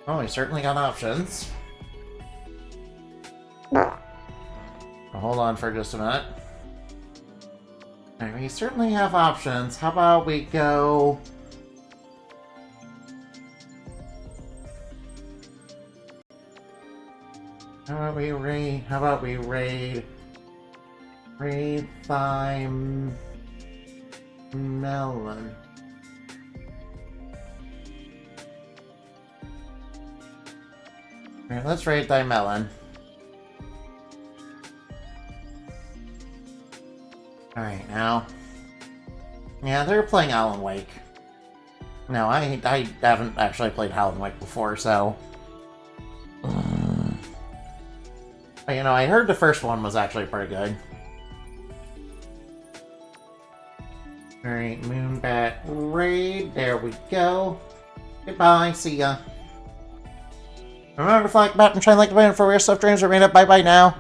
Oh, we certainly got options. Hold on for just a minute. Alright, we certainly have options. How about we go... How about we raid Thymelon? Alright, let's raid Thymelon. Alright, now. Yeah, they're playing Alan Wake. No, I haven't actually played Alan Wake before, so... You know, I heard the first one was actually pretty good. Alright, Moonbat Raid. There we go. Goodbye, see ya. Remember to like the button, try and like the button for real stuff dreams are made up. Bye bye now.